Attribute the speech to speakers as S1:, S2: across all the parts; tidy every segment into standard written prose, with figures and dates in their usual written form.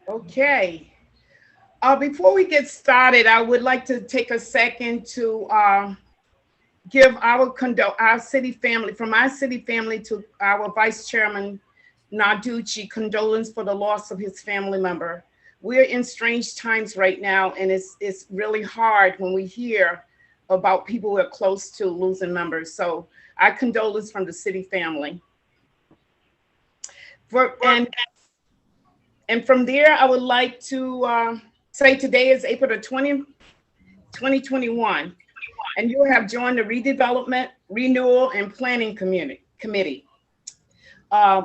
S1: Okay. Before we get started, I would like to take a second to give our city family, from our city family to our Vice Chairman Narducci, condolence for the loss of his family member. We're in strange times right now, and it's really hard when we hear about people we're close to losing members. So our condolence from the city family. For and from there, I would like to say today is April the 20th, 2021, and you have joined the Redevelopment, Renewal, and Planning Committee. Uh,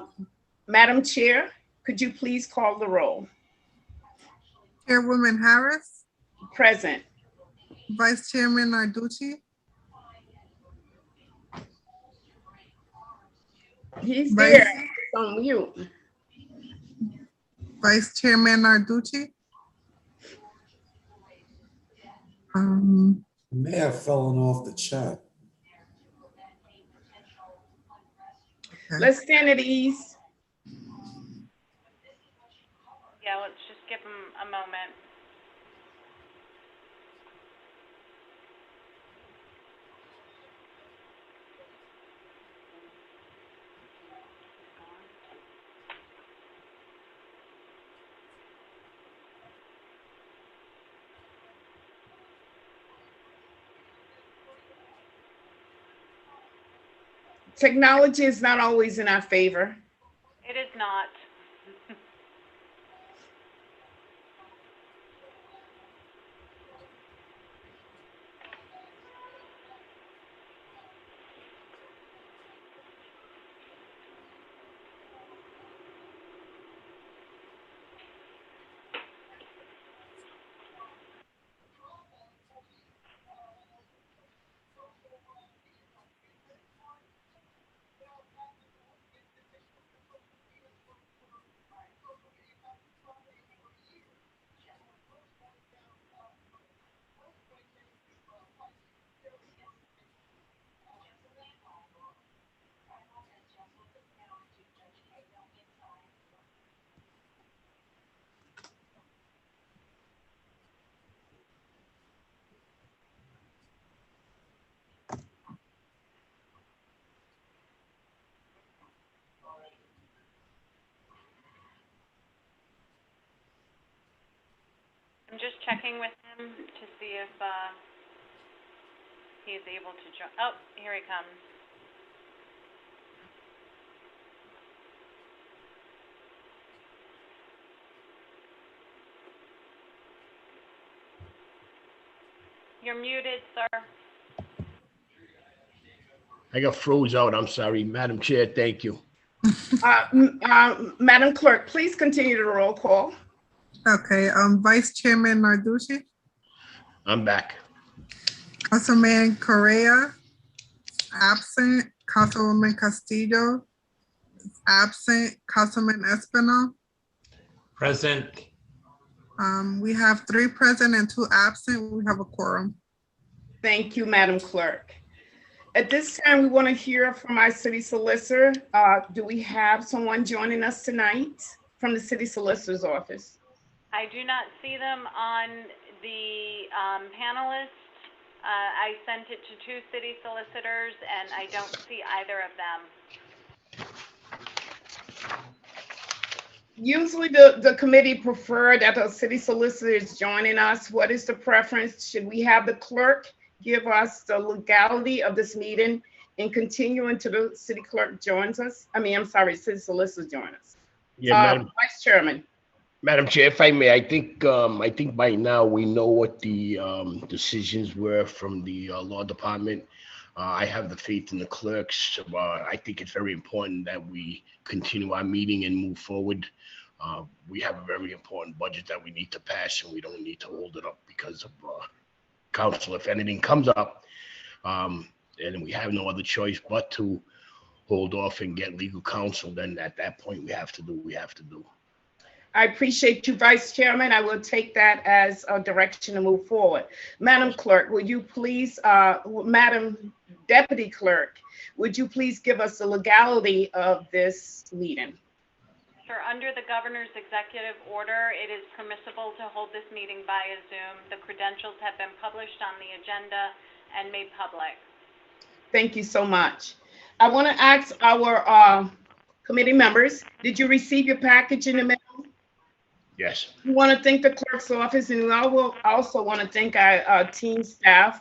S1: Madam Chair, could you please call the roll?
S2: Chairwoman Harris,
S1: Present.
S2: Vice Chairman Narducci,
S1: He's
S2: Vice,
S1: there. He's on mute.
S2: Vice Chairman Narducci.
S3: May have fallen off the chat.
S2: Okay.
S1: Let's stand at ease.
S4: Yeah, let's just give him a moment.
S1: Technology is not always in our favor.
S4: It is not. I'm just checking with him to see if he's able to join. Oh, here he comes. You're muted, sir.
S5: I got froze out. I'm sorry, Madam Chair. Thank you.
S1: Madam Clerk, please continue the roll call.
S2: Okay, Vice Chairman Narducci,
S5: I'm back.
S2: Councilman Correa, absent. Councilwoman Castillo, absent. Councilman Espinal.
S6: Present.
S2: We have 3 present and 2 absent. We have a quorum.
S1: Thank you, Madam Clerk. At this time, we want to hear from our city solicitor. Do we have someone joining us tonight from the city solicitor's office?
S4: I do not see them on the panelists. I sent it to 2 city solicitors, and I don't see either of them.
S1: Usually the committee prefer that a city solicitor is joining us. What is the preference? Should we have the clerk give us the legality of this meeting and continue until the city clerk joins us? City solicitor join us.
S5: Yeah,
S1: Vice Chairman.
S5: Madam Chair, if I may, I think by now we know what the decisions were from the law department. I have the faith in the clerks. I think it's very important that we continue our meeting and move forward. We have a very important budget that we need to pass, and we don't need to hold it up because of council. If anything comes up, and we have no other choice but to hold off and get legal counsel, then at that point we have to do what we have to do.
S1: I appreciate you, Vice Chairman. I will take that as a direction to move forward. Madam Clerk, would you please, Madam Deputy Clerk, would you please give us the legality of this meeting?
S4: Sure. Under the governor's executive order, it is permissible to hold this meeting via Zoom. The credentials have been published on the agenda and made public.
S1: Thank you so much. I want to ask our committee members, did you receive your package in the mail?
S5: Yes.
S1: We want to thank the clerk's office, and I will also want to thank our team staff,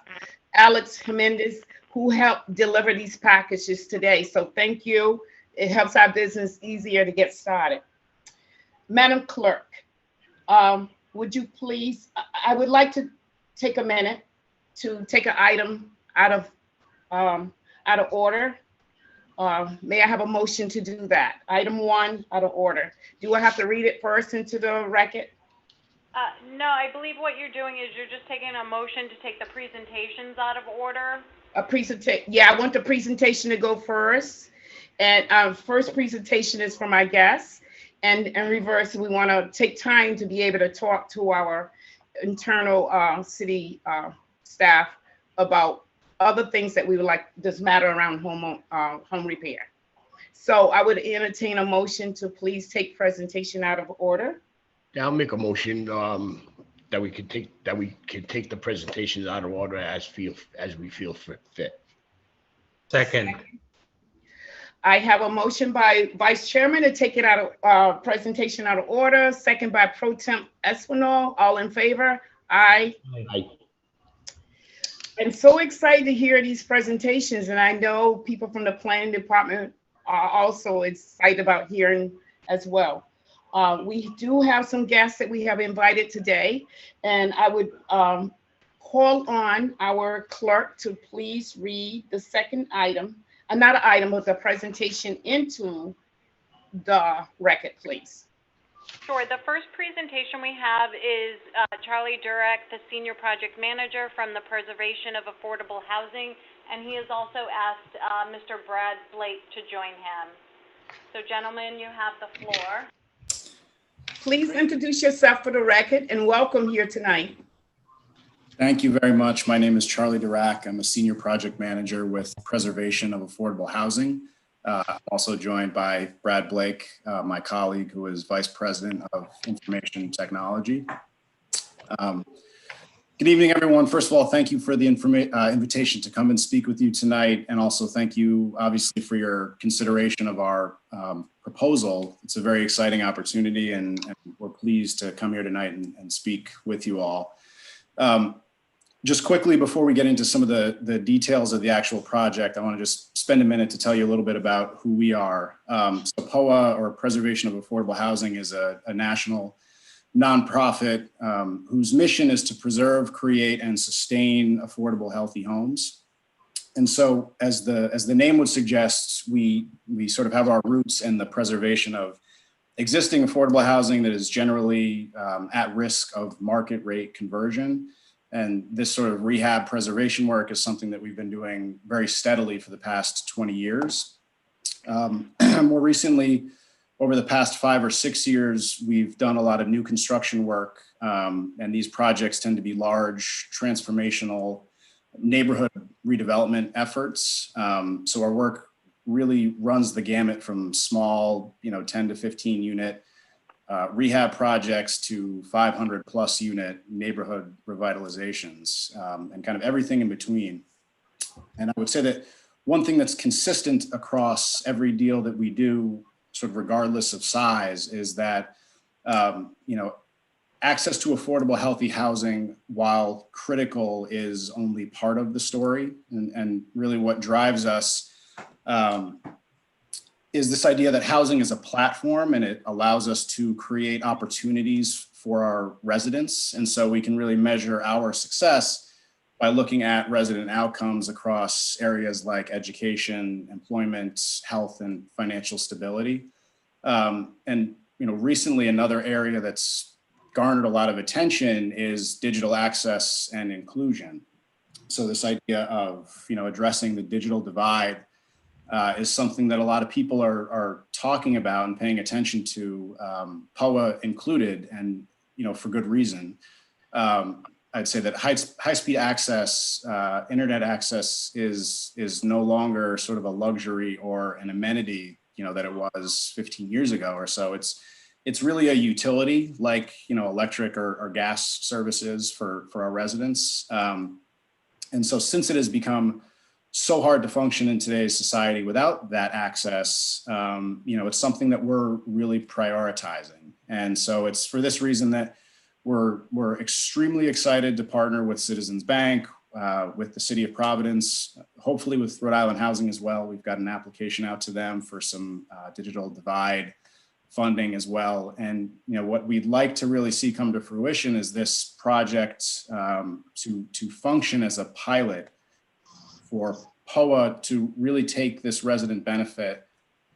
S1: Alex Jimenez, who helped deliver these packages today. So thank you. It helps our business easier to get started. Madam Clerk, would you please, I would like to take a minute to take an item out of order. May I have a motion to do that? Item 1 out of order. Do I have to read it first into the record?
S4: No, I believe what you're doing is you're just taking a motion to take the presentations out of order.
S1: Yeah, I want the presentation to go first. And first presentation is for my guests. And in reverse, we want to take time to be able to talk to our internal city staff about other things that we would like, this matter around home repair. So I would entertain a motion to please take presentation out of order.
S5: Yeah, I'll make a motion that we can take the presentations out of order as we feel fit.
S6: Second.
S1: I have a motion by Vice Chairman to take it out of presentation out of order. Second by Pro Temp Espinal. All in favor? Aye.
S5: Aye.
S1: I'm so excited to hear these presentations, and I know people from the planning department are also excited about hearing as well. We do have some guests that we have invited today, and I would call on our clerk to please read the second item, not an item, but the presentation into the record, please.
S4: Sure. The first presentation we have is Charlie Durek, the Senior Project Manager from the Preservation of Affordable Housing, and he has also asked Mr. Brad Blake to join him. So, gentlemen, you have the floor.
S1: Please introduce yourself for the record and welcome here tonight.
S7: Thank you very much. My name is Charlie Durek. I'm a Senior Project Manager with Preservation of Affordable Housing. I'm also joined by Brad Blake, my colleague who is Vice President of Information Technology. Good evening, everyone. First of all, thank you for the invitation to come and speak with you tonight. And also thank you, obviously, for your consideration of our proposal. It's a very exciting opportunity, and we're pleased to come here tonight and speak with you all. Just quickly, before we get into some of the details of the actual project, I want to just spend a minute to tell you a little bit about who we are. So POA, or Preservation of Affordable Housing, is a national nonprofit whose mission is to preserve, create, and sustain affordable, healthy homes. And so, as the name would suggest, we sort of have our roots in the preservation of existing affordable housing that is generally at risk of market rate conversion. And this sort of rehab preservation work is something that we've been doing very steadily for the past 20 years. More recently, over the past 5 or 6 years, we've done a lot of new construction work, and these projects tend to be large, transformational neighborhood redevelopment efforts. So our work really runs the gamut from small, 10 to 15 unit rehab projects to 500 plus unit neighborhood revitalizations, and kind of everything in between. And I would say that one thing that's consistent across every deal that we do, sort of regardless of size, is that access to affordable, healthy housing, while critical, is only part of the story. And really what drives us is this idea that housing is a platform, and it allows us to create opportunities for our residents. And so we can really measure our success by looking at resident outcomes across areas like education, employment, health, and financial stability. And recently, another area that's garnered a lot of attention is digital access and inclusion. So this idea of addressing the digital divide is something that a lot of people are talking about and paying attention to, POA included, and for good reason. I'd say that high-speed access, internet access, is no longer sort of a luxury or an amenity that it was 15 years ago or so. It's really a utility like, electric or gas services for our residents. And so since it has become so hard to function in today's society without that access, it's something that we're really prioritizing. And so it's for this reason that we're extremely excited to partner with Citizens Bank, with the city of Providence, hopefully with Rhode Island Housing as well. We've got an application out to them for some digital divide funding as well. And what we'd like to really see come to fruition is this project to function as a pilot for POA to really take this resident benefit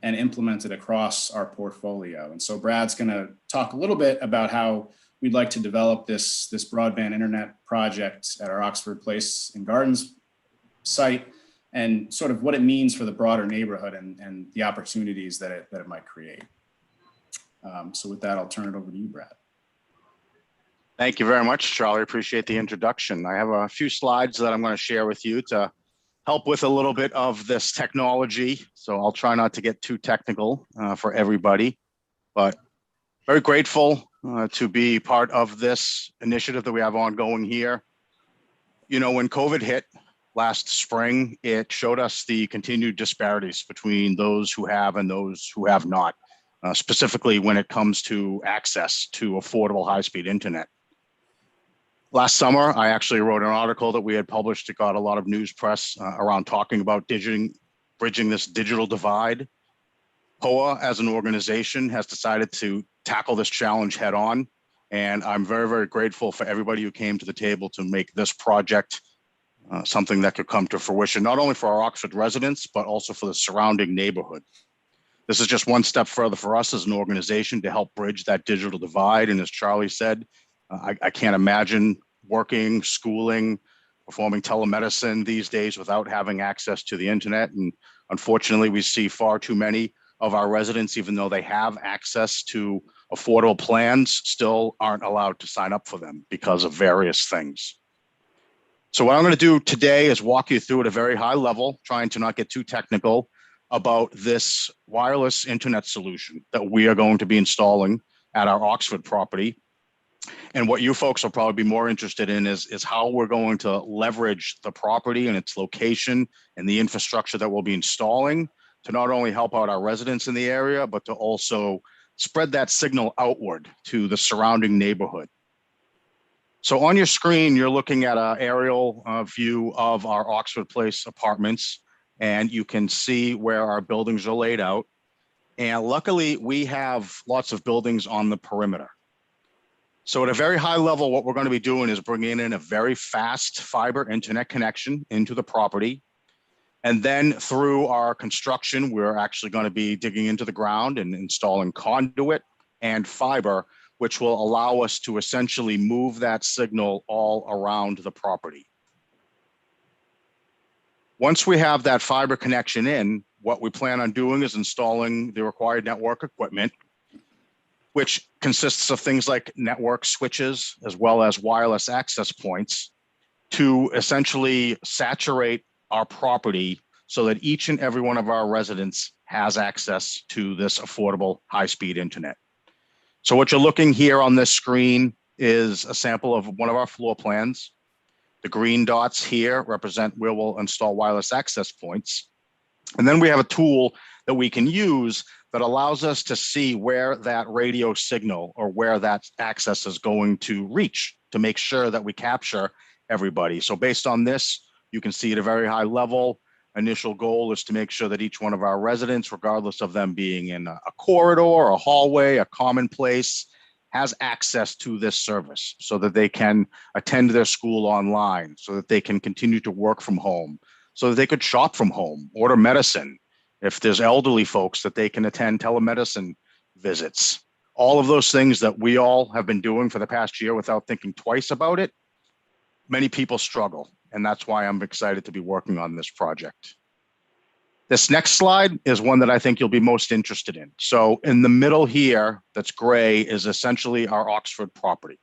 S7: and implement it across our portfolio. And so Brad's going to talk a little bit about how we'd like to develop this broadband internet project at our Oxford Place and Gardens site, and sort of what it means for the broader neighborhood and the opportunities that it might create. So with that, I'll turn it over to you, Brad.
S8: Thank you very much, Charlie. Appreciate the introduction. I have a few slides that I'm going to share with you to help with a little bit of this technology. So I'll try not to get too technical for everybody, but very grateful to be part of this initiative that we have ongoing here. When COVID hit last spring, it showed us the continued disparities between those who have and those who have not. Specifically when it comes to access to affordable high-speed internet. Last summer, I actually wrote an article that we had published. It got a lot of news press around talking about bridging this digital divide. POA as an organization has decided to tackle this challenge head on. And I'm very, very grateful for everybody who came to the table to make this project something that could come to fruition, not only for our Oxford residents, but also for the surrounding neighborhood. This is just one step further for us as an organization to help bridge that digital divide. And as Charlie said, I can't imagine working, schooling, performing telemedicine these days without having access to the internet. And unfortunately, we see far too many of our residents, even though they have access to affordable plans, still aren't allowed to sign up for them because of various things. So what I'm going to do today is walk you through at a very high level, trying to not get too technical, about this wireless internet solution that we are going to be installing at our Oxford property. And what you folks will probably be more interested in is how we're going to leverage the property and its location and the infrastructure that we'll be installing to not only help out our residents in the area, but to also spread that signal outward to the surrounding neighborhood. So on your screen, you're looking at an aerial view of our Oxford Place apartments. And you can see where our buildings are laid out. And luckily, we have lots of buildings on the perimeter. So at a very high level, what we're going to be doing is bringing in a very fast fiber internet connection into the property. And then through our construction, we're actually going to be digging into the ground and installing conduit and fiber, which will allow us to essentially move that signal all around the property. Once we have that fiber connection in, what we plan on doing is installing the required network equipment, which consists of things like network switches, as well as wireless access points, to essentially saturate our property so that each and every one of our residents has access to this affordable high-speed internet. So what you're looking here on this screen is a sample of one of our floor plans. The green dots here represent where we'll install wireless access points. And then we have a tool that we can use that allows us to see where that radio signal or where that access is going to reach to make sure that we capture everybody. So based on this, you can see at a very high level, initial goal is to make sure that each one of our residents, regardless of them being in a corridor, a hallway, a common place, has access to this service so that they can attend their school online, so that they can continue to work from home, so that they could shop from home, order medicine. If there's elderly folks, that they can attend telemedicine visits. All of those things that we all have been doing for the past year without thinking twice about it, many people struggle. And that's why I'm excited to be working on this project. This next slide is one that I think you'll be most interested in. So in the middle here, that's gray, is essentially our Oxford property.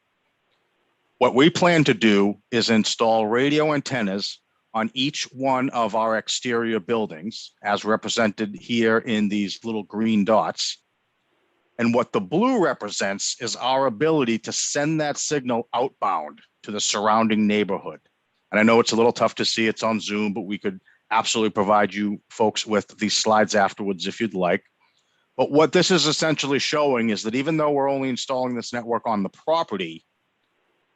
S8: What we plan to do is install radio antennas on each one of our exterior buildings, as represented here in these little green dots. And what the blue represents is our ability to send that signal outbound to the surrounding neighborhood. And I know it's a little tough to see, it's on Zoom, but we could absolutely provide you folks with these slides afterwards if you'd like. But what this is essentially showing is that even though we're only installing this network on the property,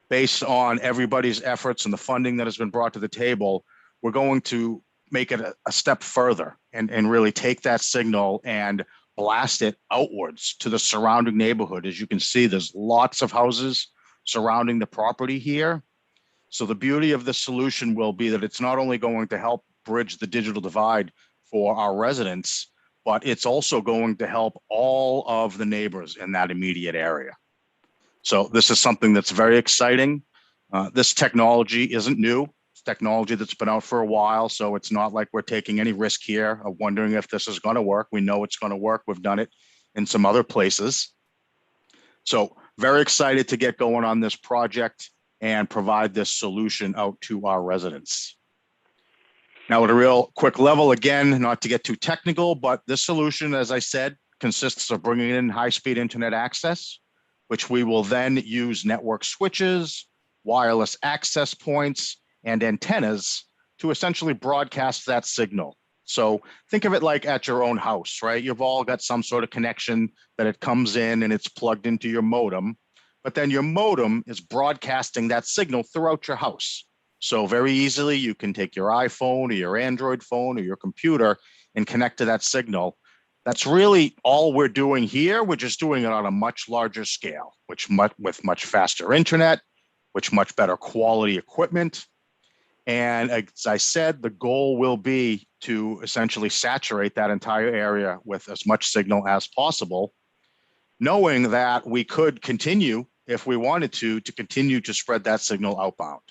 S8: based on everybody's efforts and the funding that has been brought to the table, we're going to make it a step further and really take that signal and blast it outwards to the surrounding neighborhood. As you can see, there's lots of houses surrounding the property here. So the beauty of this solution will be that it's not only going to help bridge the digital divide for our residents, but it's also going to help all of the neighbors in that immediate area. So this is something that's very exciting. This technology isn't new. It's technology that's been out for a while, so it's not like we're taking any risk here of wondering if this is going to work. We know it's going to work. We've done it in some other places. So very excited to get going on this project and provide this solution out to our residents. Now, at a real quick level, again, not to get too technical, but this solution, as I said, consists of bringing in high-speed internet access, which we will then use network switches, wireless access points, and antennas to essentially broadcast that signal. So think of it like at your own house, right? You've all got some sort of connection that it comes in and it's plugged into your modem, but then your modem is broadcasting that signal throughout your house. So very easily you can take your iPhone or your Android phone or your computer and connect to that signal. That's really all we're doing here. We're just doing it on a much larger scale, with much faster internet, with much better quality equipment. And as I said, the goal will be to essentially saturate that entire area with as much signal as possible, knowing that we could continue, if we wanted to continue to spread that signal outbound.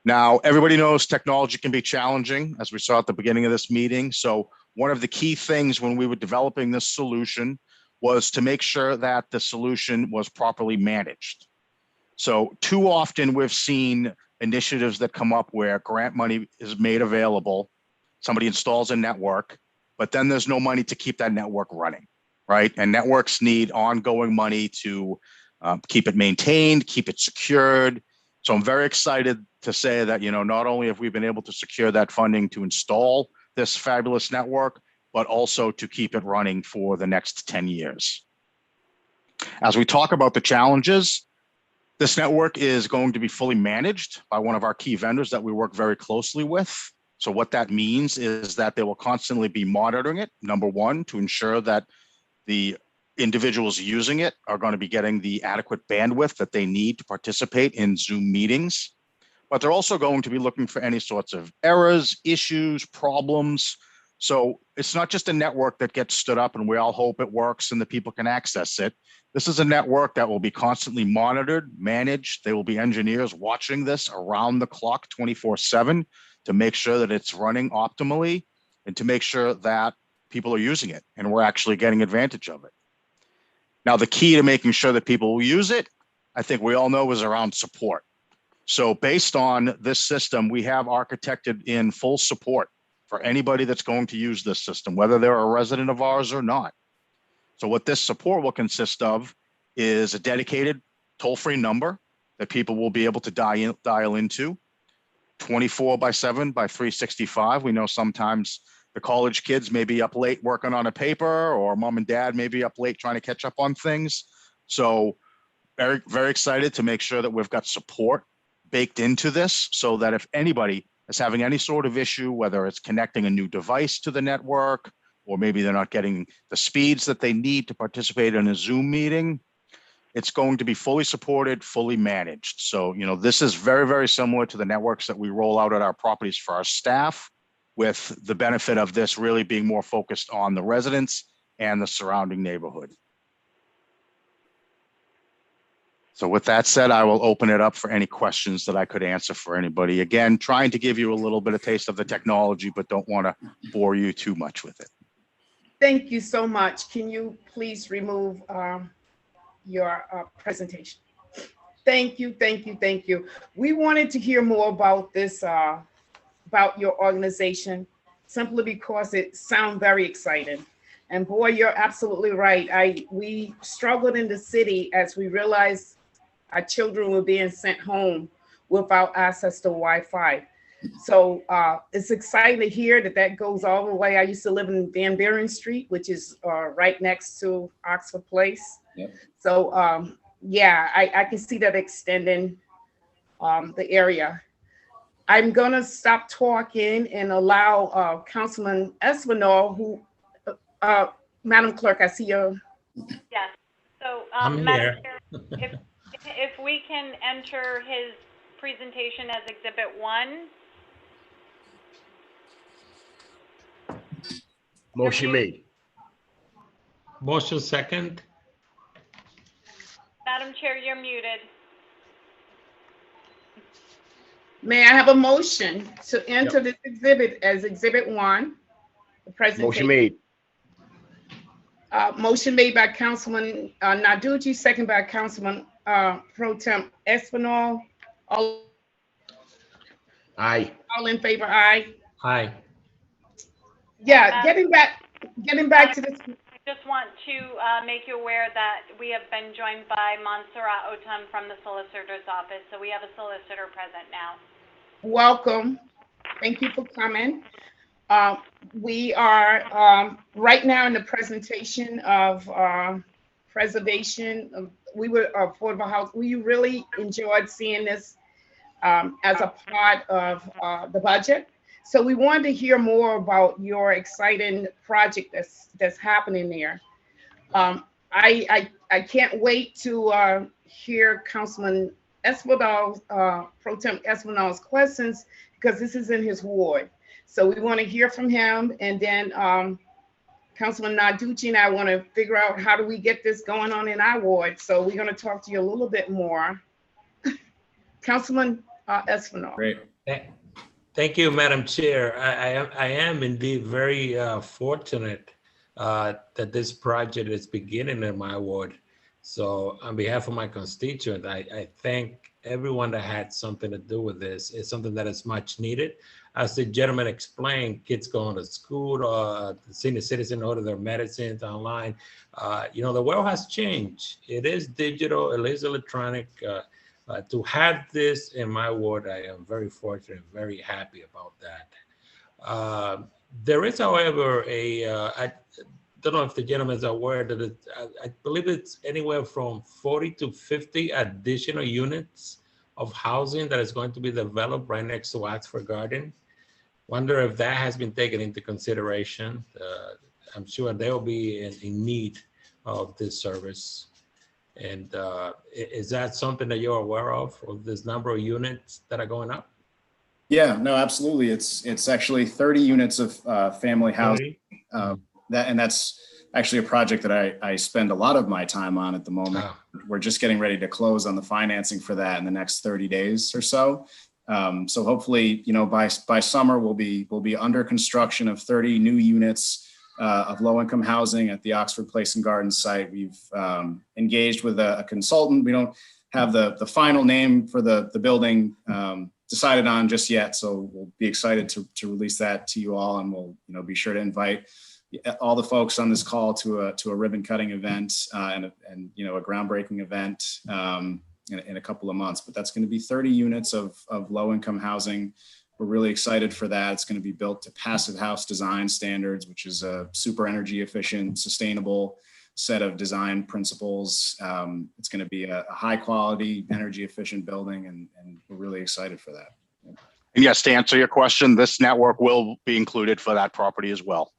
S8: Now, everybody knows technology can be challenging, as we saw at the beginning of this meeting. So one of the key things when we were developing this solution was to make sure that the solution was properly managed. So too often we've seen initiatives that come up where grant money is made available, somebody installs a network, but then there's no money to keep that network running, right? And networks need ongoing money to keep it maintained, keep it secured. So I'm very excited to say that, not only have we been able to secure that funding to install this fabulous network, but also to keep it running for the next 10 years. As we talk about the challenges, this network is going to be fully managed by one of our key vendors that we work very closely with. So what that means is that they will constantly be monitoring it, number one, to ensure that the individuals using it are going to be getting the adequate bandwidth that they need to participate in Zoom meetings. But they're also going to be looking for any sorts of errors, issues, problems. So it's not just a network that gets stood up and we all hope it works and the people can access it. This is a network that will be constantly monitored, managed. There will be engineers watching this around the clock 24/7 to make sure that it's running optimally and to make sure that people are using it and we're actually getting advantage of it. Now, the key to making sure that people will use it, I think we all know, is around support. So based on this system, we have architected in full support for anybody that's going to use this system, whether they're a resident of ours or not. So what this support will consist of is a dedicated toll-free number that people will be able to dial into 24/7 by 365. We know sometimes the college kids may be up late working on a paper, or mom and dad may be up late trying to catch up on things. So very, very excited to make sure that we've got support baked into this so that if anybody is having any sort of issue, whether it's connecting a new device to the network, or maybe they're not getting the speeds that they need to participate in a Zoom meeting, it's going to be fully supported, fully managed. So, this is very, very similar to the networks that we roll out at our properties for our staff, with the benefit of this really being more focused on the residents and the surrounding neighborhood. So with that said, I will open it up for any questions that I could answer for anybody. Again, trying to give you a little bit of taste of the technology, but don't want to bore you too much with it.
S1: Thank you so much. Can you please remove your presentation? Thank you. We wanted to hear more about this about your organization simply because it sounds very exciting. And boy, you're absolutely right. We struggled in the city as we realized our children were being sent home without access to Wi-Fi. So it's exciting to hear that that goes all the way. I used to live in Van Buren Street, which is right next to Oxford Place.
S7: Yep.
S1: So yeah, I can see that extending the area. I'm gonna stop talking and allow Councilman Espinal, who, Madam Clerk, I see you.
S4: Yes. So,
S6: I'm
S4: Madam
S6: here.
S4: Chair, if we can enter his presentation as Exhibit 1.
S5: Motion made.
S6: Motion second.
S4: Madam Chair, you're muted.
S1: May I have a motion to enter this exhibit as Exhibit 1? The presentation.
S5: Motion made.
S1: Motion made by Councilman Narducci, second by Councilman Pro Tem Espinal.
S5: Aye.
S1: All in favor, aye.
S6: Aye.
S1: Yeah, getting back to this.
S4: I just want to make you aware that we have been joined by Montserrat Otum from the Solicitor's Office. So we have a solicitor present now.
S1: Welcome. Thank you for coming. We are right now in the presentation of preservation. We were affordable house. We really enjoyed seeing this as a part of the budget. So we wanted to hear more about your exciting project that's happening there. I can't wait to hear Councilman Espinal's, Pro Tem Espinal's questions, because this is in his ward. So we want to hear from him, and then Councilman Narducci and I want to figure out how do we get this going on in our ward. So we're going to talk to you a little bit more. Councilman Espinal.
S7: Great.
S6: Thank you, Madam Chair. I am indeed very fortunate that this project is beginning in my ward. So on behalf of my constituent, I thank everyone that had something to do with this. It's something that is much needed. As the gentleman explained, kids going to school, the senior citizen order their medicines online. You know, the world has changed. It is digital, it is electronic. To have this in my ward, I am very fortunate, very happy about that. There is, however, I don't know if the gentleman is aware that I believe it's anywhere from 40 to 50 additional units of housing that is going to be developed right next to Oxford Garden. Wonder if that has been taken into consideration. I'm sure they'll be in need of this service. And is that something that you're aware of this number of units that are going up?
S7: Yeah, no, absolutely. It's actually 30 units of family housing. That's actually a project that I spend a lot of my time on at the moment.
S6: Wow.
S7: We're just getting ready to close on the financing for that in the next 30 days or so. So hopefully, you know, by summer we'll be under construction of 30 new units of low-income housing at the Oxford Place and Garden site. We've engaged with a consultant. We don't have the final name for the building decided on just yet, so we'll be excited to release that to you all, and we'll be sure to invite all the folks on this call to a ribbon cutting event and a groundbreaking event in a couple of months. But that's going to be 30 units of low-income housing. We're really excited for that. It's going to be built to passive house design standards, which is a super energy efficient, sustainable set of design principles. It's going to be a high quality, energy efficient building, and we're really excited for that.
S8: And yes, to answer your question, this network will be included for that property as well.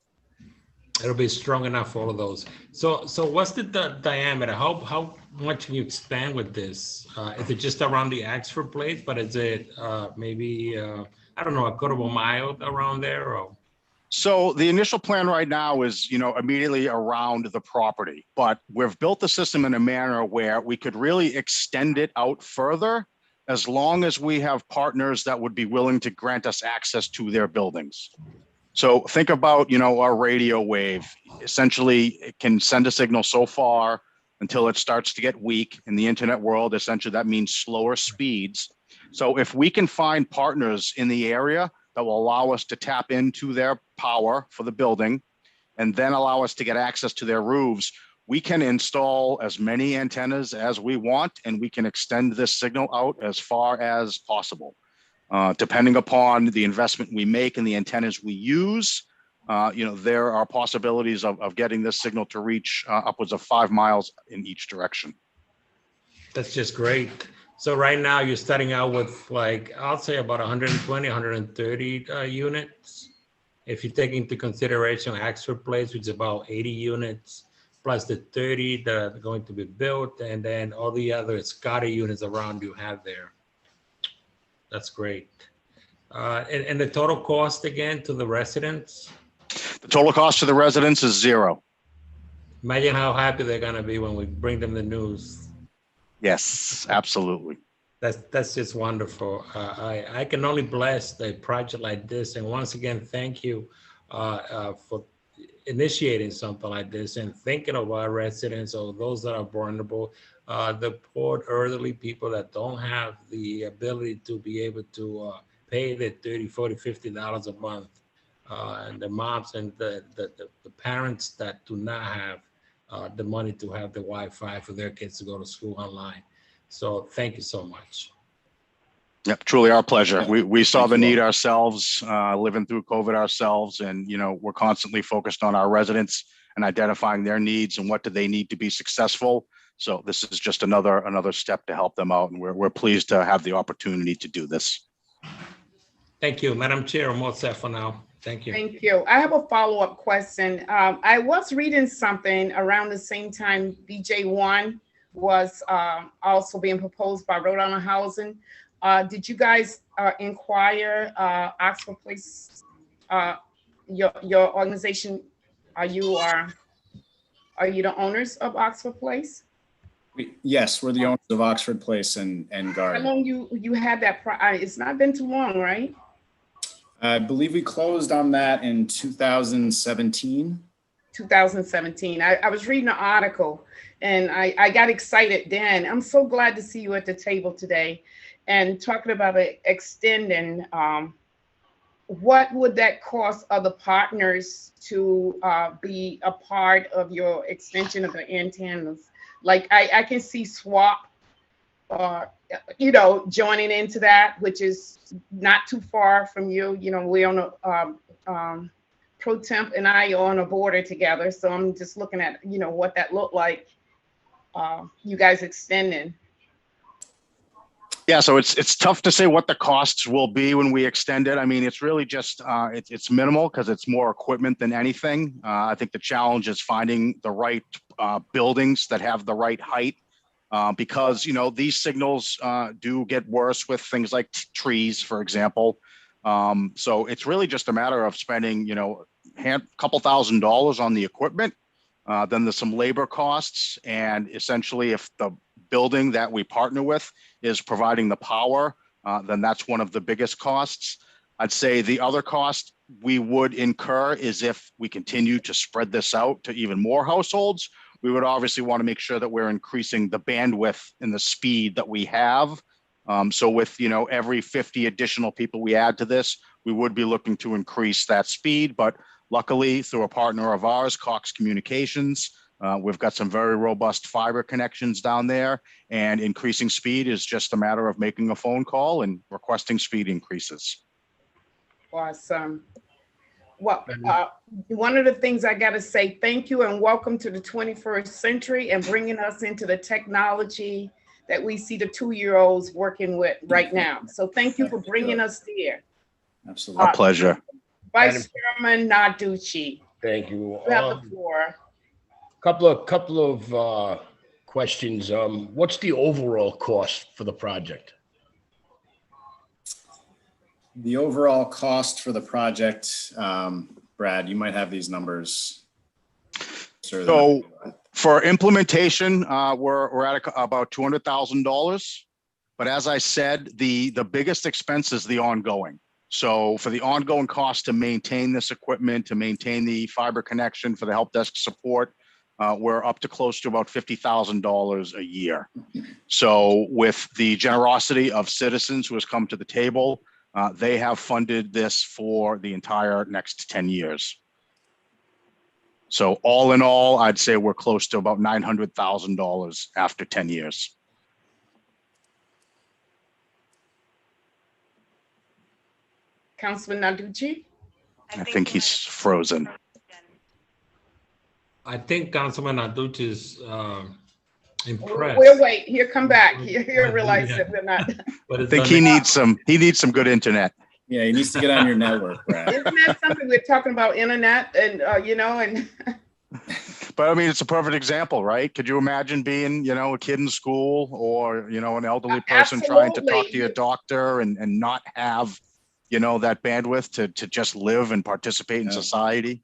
S6: It'll be strong enough for all of those. So what's the diameter? How much can you expand with this? Is it just around the Oxford Place, but is it maybe, I don't know, a quarter of a mile around there? Or?
S8: So the initial plan right now is, immediately around the property, but we've built the system in a manner where we could really extend it out further as long as we have partners that would be willing to grant us access to their buildings. So think about, our radio wave. Essentially, it can send a signal so far until it starts to get weak. In the internet world, essentially, that means slower speeds. So if we can find partners in the area that will allow us to tap into their power for the building and then allow us to get access to their roofs, we can install as many antennas as we want, and we can extend this signal out as far as possible. Depending upon the investment we make and the antennas we use, there are possibilities of getting this signal to reach upwards of 5 miles in each direction.
S6: That's just great. So right now you're starting out with I'll say about 120, 130 units. If you take into consideration Oxford Place, which is about 80 units, plus the 30 that are going to be built, and then all the other SCADA units around you have there. That's great. And the total cost again to the residents?
S8: The total cost to the residents is $0.
S6: Imagine how happy they're gonna be when we bring them the news.
S8: Yes, absolutely.
S6: That's just wonderful. I can only bless a project like this. And once again, thank you for initiating something like this and thinking of our residents or those that are vulnerable, the poor elderly people that don't have the ability to be able to pay the $30, $40, $50 a month, and the moms and the parents that do not have the money to have the Wi-Fi for their kids to go to school online. So thank you so much.
S8: Yep, truly our pleasure. We saw the need ourselves, living through COVID ourselves, and we're constantly focused on our residents and identifying their needs and what do they need to be successful. So this is just another step to help them out, and we're pleased to have the opportunity to do this.
S6: Thank you, Madam Chair. I'm all set for now. Thank you.
S1: Thank you. I have a follow-up question. I was reading something around the same time BJ1 was also being proposed by Rhode Island Housing. Did you guys inquire Oxford Place? Your organization, are you the owners of Oxford Place?
S7: Yes, we're the owners of Oxford Place and
S1: How
S7: Garden.
S1: long you had that? It's not been too long, right?
S7: I believe we closed on that in 2017.
S1: 2017. I was reading an article and I got excited then. I'm so glad to see you at the table today and talking about extending. What would that cost other partners to be a part of your extension of the antennas? Like I can see SWAP, joining into that, which is not too far from you. We're on a Pro Temp and I are on a border together. So I'm just looking at, what that looked like, you guys extending.
S8: Yeah, so it's tough to say what the costs will be when we extend it. I mean, it's really just, it's minimal because it's more equipment than anything. I think the challenge is finding the right buildings that have the right height. Because these signals do get worse with things like trees, for example. So it's really just a matter of spending, a couple $1,000s on the equipment. Then there's some labor costs, and essentially, if the building that we partner with is providing the power, then that's one of the biggest costs. I'd say the other cost we would incur is if we continue to spread this out to even more households. We would obviously want to make sure that we're increasing the bandwidth and the speed that we have. So with, every 50 additional people we add to this, we would be looking to increase that speed. But luckily, through a partner of ours, Cox Communications, we've got some very robust fiber connections down there, and increasing speed is just a matter of making a phone call and requesting speed increases.
S1: Awesome. Well, one of the things I got to say, thank you and welcome to the 21st century and bringing us into the technology that we see the 2-year-olds working with right now. So thank you for bringing us there.
S7: Absolutely.
S8: Our pleasure.
S1: Vice Chairman Narducci.
S5: Thank you.
S1: You have the floor.
S5: Couple of questions. What's the overall cost for the project?
S7: The overall cost for the project, Brad, you might have these numbers.
S8: So for implementation, we're at about $200,000. But as I said, the biggest expense is the ongoing. So for the ongoing cost to maintain this equipment, to maintain the fiber connection, for the help desk support, we're up to close to about $50,000 a year. So with the generosity of citizens who has come to the table, They have funded this for the entire next 10 years. So all in all, I'd say we're close to about $900,000 after 10 years.
S1: Councilman Narducci?
S8: I think he's frozen.
S6: I think Councilman Aducci is impressed.
S1: We'll wait. He'll come back. He'll realize that we're not.
S6: But
S8: I think he needs some good internet.
S7: Yeah, he needs to get on your network, Brad.
S1: Isn't that something we're talking about internet and, you know, and.
S8: But I mean, it's a perfect example, right? Could you imagine being, you know, a kid in school or, you know, an elderly person trying to talk to your doctor and not have, you know, that bandwidth to just live and participate in society?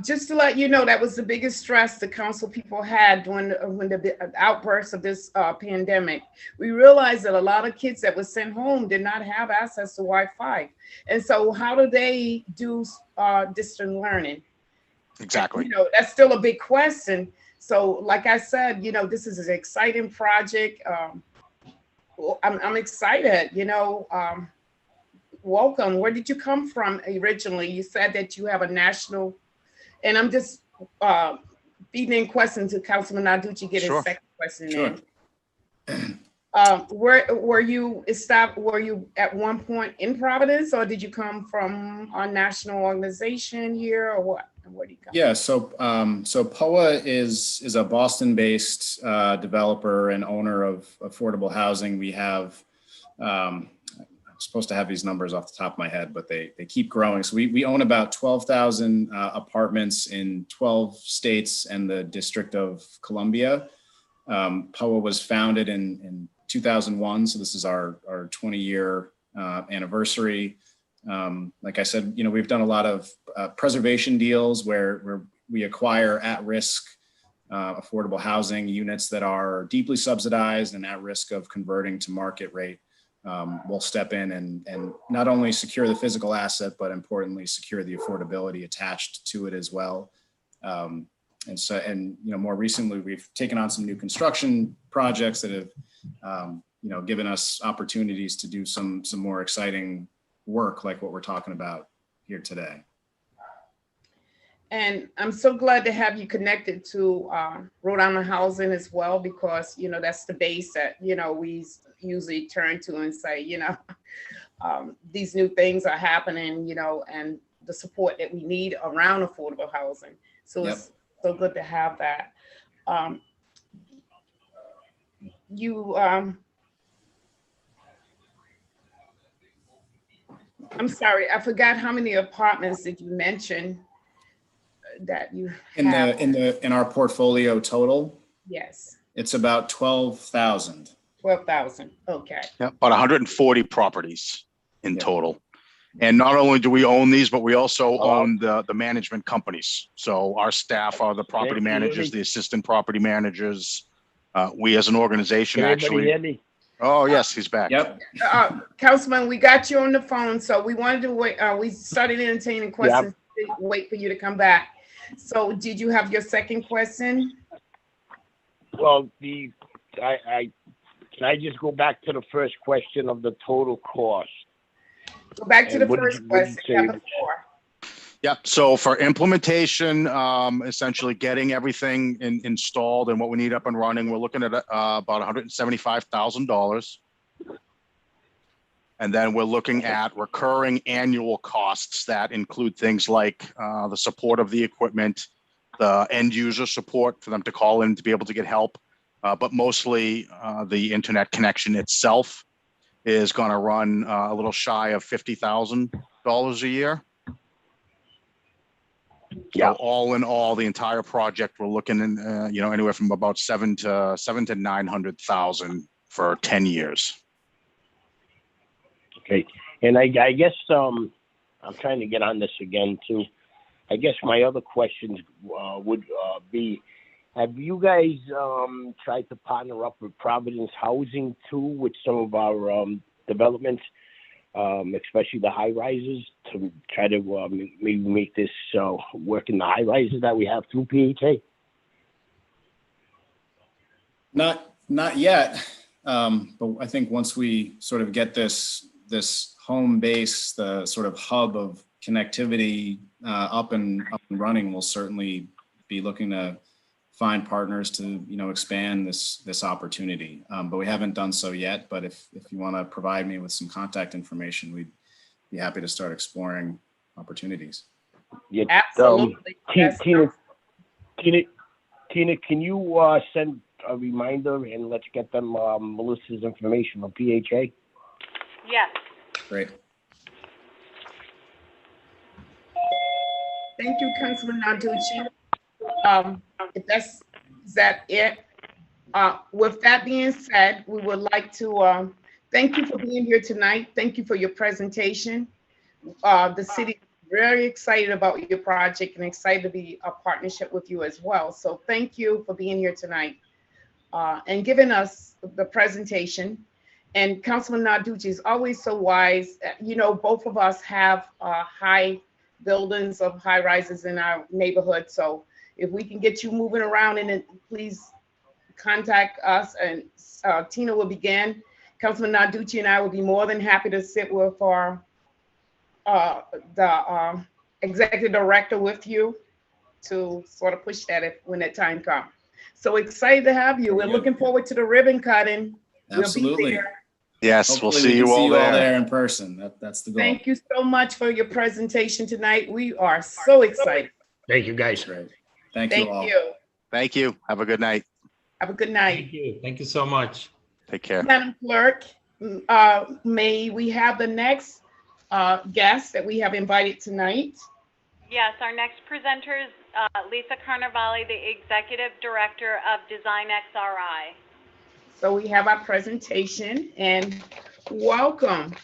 S1: Just to let you know, that was the biggest stress the council people had when the outburst of this pandemic. We realized that a lot of kids that were sent home did not have access to Wi-Fi. And so how do they do distant learning?
S8: Exactly.
S1: You know, that's still a big question. So like I said, you know, this is an exciting project. I'm excited, you know. Welcome. Where did you come from originally? You said that you have a national, and I'm just feeding in questions to Councilman Narducci, get his second question in. Were you at one point in Providence, or did you come from a national organization here, or what? Where do you come?
S7: Yeah, so POA is a Boston-based developer and owner of affordable housing. We have, I'm supposed to have these numbers off the top of my head, but they keep growing. So we own about 12,000 apartments in 12 states and the District of Columbia. POA was founded in 2001, so this is our 20-year anniversary. Like I said, you know, we've done a lot of preservation deals where we acquire at-risk affordable housing units that are deeply subsidized and at risk of converting to market rate. We'll step in and not only secure the physical asset, but importantly, secure the affordability attached to it as well. And you know, more recently, we've taken on some new construction projects that have, you know, given us opportunities to do some more exciting work like what we're talking about here today.
S1: And I'm so glad to have you connected to Rhode Island Housing as well, because, you know, that's the base that, you know, we usually turn to and say, you know, these new things are happening, you know, and the support that we need around affordable housing. So It's so good to have that. I'm sorry, I forgot how many apartments did you mention that you have?
S7: In our portfolio total?
S1: Yes.
S7: It's about 12,000.
S1: 12,000. Okay.
S8: Yeah, about 140 properties in total. And not only do we own these, but we also own the management companies. So our staff are the property managers, the assistant property managers. We as an organization actually.
S9: Hear me?
S8: Oh, yes, he's back.
S7: Yep.
S1: Councilman, we got you on the phone, so we wanted to wait. We started entertaining questions. Yep. Wait for you to come back. So did you have your second question?
S9: Well, can I just go back to the first question of the total cost?
S1: Go back to the first question. Number 4.
S8: Yep. So for implementation, essentially getting everything installed and what we need up and running, we're looking at about $175,000. And then we're looking at recurring annual costs that include things like the support of the equipment, the end user support for them to call in to be able to get help, but mostly the internet connection itself is going to run a little shy of $50,000 a year. Yeah. So all in all, the entire project, we're looking in, you know, anywhere from about $700,000 to $900,000 for 10 years.
S9: Okay, and I guess I'm trying to get on this again too. I guess my other questions would be, have you guys tried to partner up with Providence Housing too with some of our developments, especially the high rises, to try to maybe make this work in the high rises that we have through PHA?
S7: Not yet, but I think once we sort of get this this home base, the sort of hub of connectivity up and running, we'll certainly be looking to find partners to, expand this opportunity. But we haven't done so yet. But if you want to provide me with some contact information, we'd be happy to start exploring opportunities.
S9: Yeah,
S1: Absolutely.
S9: Tina, can you send a reminder and let's get them Melissa's information on PHA?
S4: Yes.
S7: Great.
S1: Thank you, Councilman Narducci. Is that it? With that being said, we would like to thank you for being here tonight. Thank you for your presentation. The city is very excited about your project and excited to be a partnership with you as well. So thank you for being here tonight and giving us the presentation. And Councilman Narducci is always so wise. Both of us have high buildings of high rises in our neighborhood. So if we can get you moving around, and then please contact us, and Tina will begin. Councilman Narducci and I will be more than happy to sit with the executive director with you to sort of push that when that time comes. So excited to have you. We're looking forward to the ribbon cutting.
S7: Absolutely.
S1: We'll be there.
S8: Yes,
S7: Hopefully
S8: we'll see you all there.
S7: in person. That's the goal.
S1: Thank you so much for your presentation tonight. We are so excited.
S5: Thank you, guys.
S7: Great. Thank you all.
S8: Thank you. Have a good night.
S1: Have a good night.
S6: Thank you. Thank you so much.
S8: Take care.
S1: Madam Clerk, may we have the next guest that we have invited tonight?
S4: Yes, our next presenter is Lisa Carnevale, the Executive Director of Design XRI.
S1: So we have our presentation, and welcome.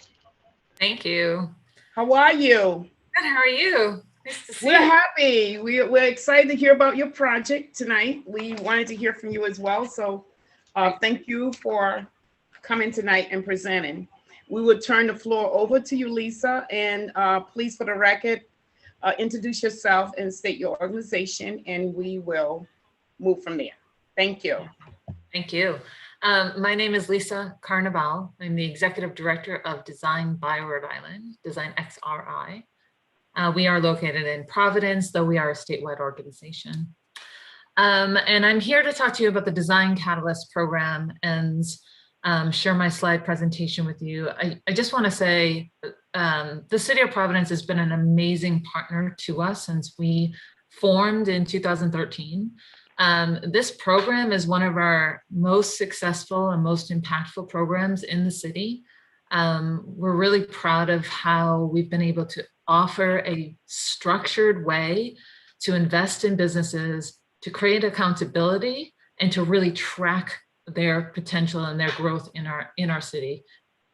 S10: Thank you.
S1: How are you?
S10: Good. How are you? Nice to see
S1: We're
S10: you.
S1: happy. We're excited to hear about your project tonight. We wanted to hear from you as well. So thank you for coming tonight and presenting. We will turn the floor over to you, Lisa, and please, for the record, introduce yourself and state your organization, and we will move from there. Thank you.
S10: Thank you. My name is Lisa Carnevale. I'm the Executive Director of Design by Rhode Island, Design XRI. We are located in Providence, though we are a statewide organization. And I'm here to talk to you about the Design Catalyst program and share my slide presentation with you. I just want to say the City of Providence has been an amazing partner to us since we formed in 2013. This program is one of our most successful and most impactful programs in the city. We're really proud of how we've been able to offer a structured way to invest in businesses, to create accountability, and to really track their potential and their growth in our city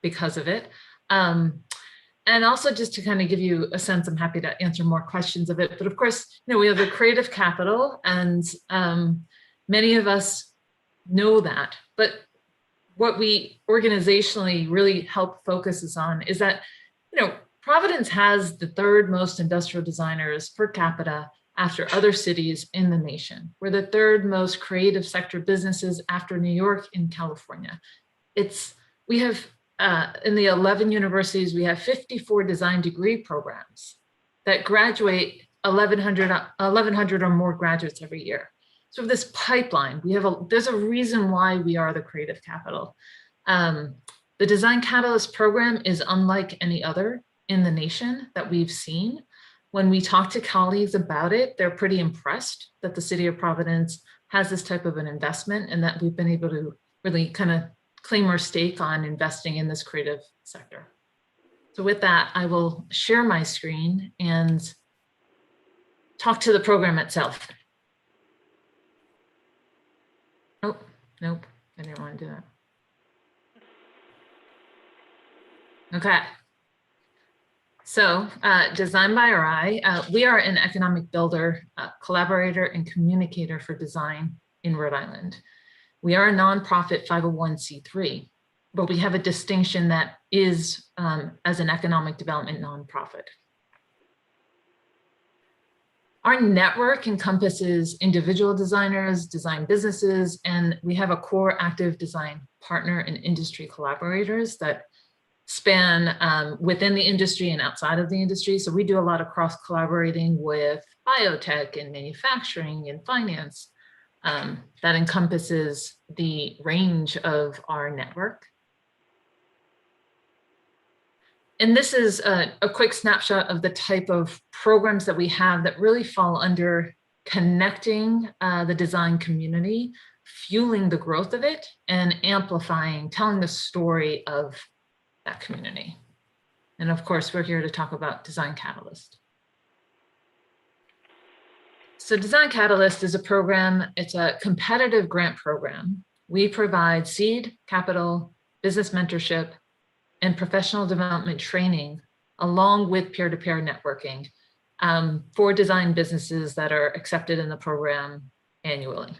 S10: because of it. And also just to kind of give you a sense, I'm happy to answer more questions of it. But of course, we have the creative capital, and many of us know that. But what we organizationally really help focuses on is that, Providence has the third most industrial designers per capita after other cities in the nation. We're the third most creative sector businesses after New York and California. We have in the 11 universities, we have 54 design degree programs that graduate 1,100 or more graduates every year. So this pipeline, there's a reason why we are the creative capital. The Design Catalyst program is unlike any other in the nation that we've seen. When we talk to colleagues about it, they're pretty impressed that the City of Providence has this type of an investment and that we've been able to really kind of claim our stake on investing in this creative sector. So with that, I will share my screen and talk to the program itself. Oh, nope, I didn't want to do that. Okay. So Design by RI, we are an economic builder, collaborator, and communicator for design in Rhode Island. We are a nonprofit 501c3, but we have a distinction that is as an economic development nonprofit. Our network encompasses individual designers, design businesses, and we have a core active design partner and industry collaborators that span within the industry and outside of the industry. So we do a lot of cross collaborating with biotech and manufacturing and finance. That encompasses the range of our network. And this is a quick snapshot of the type of programs that we have that really fall under connecting the design community, fueling the growth of it, and amplifying, telling the story of that community. And of course, we're here to talk about Design Catalyst. So Design Catalyst is a program, it's a competitive grant program. We provide seed, capital, business mentorship, and professional development training, along with peer-to-peer networking for design businesses that are accepted in the program annually.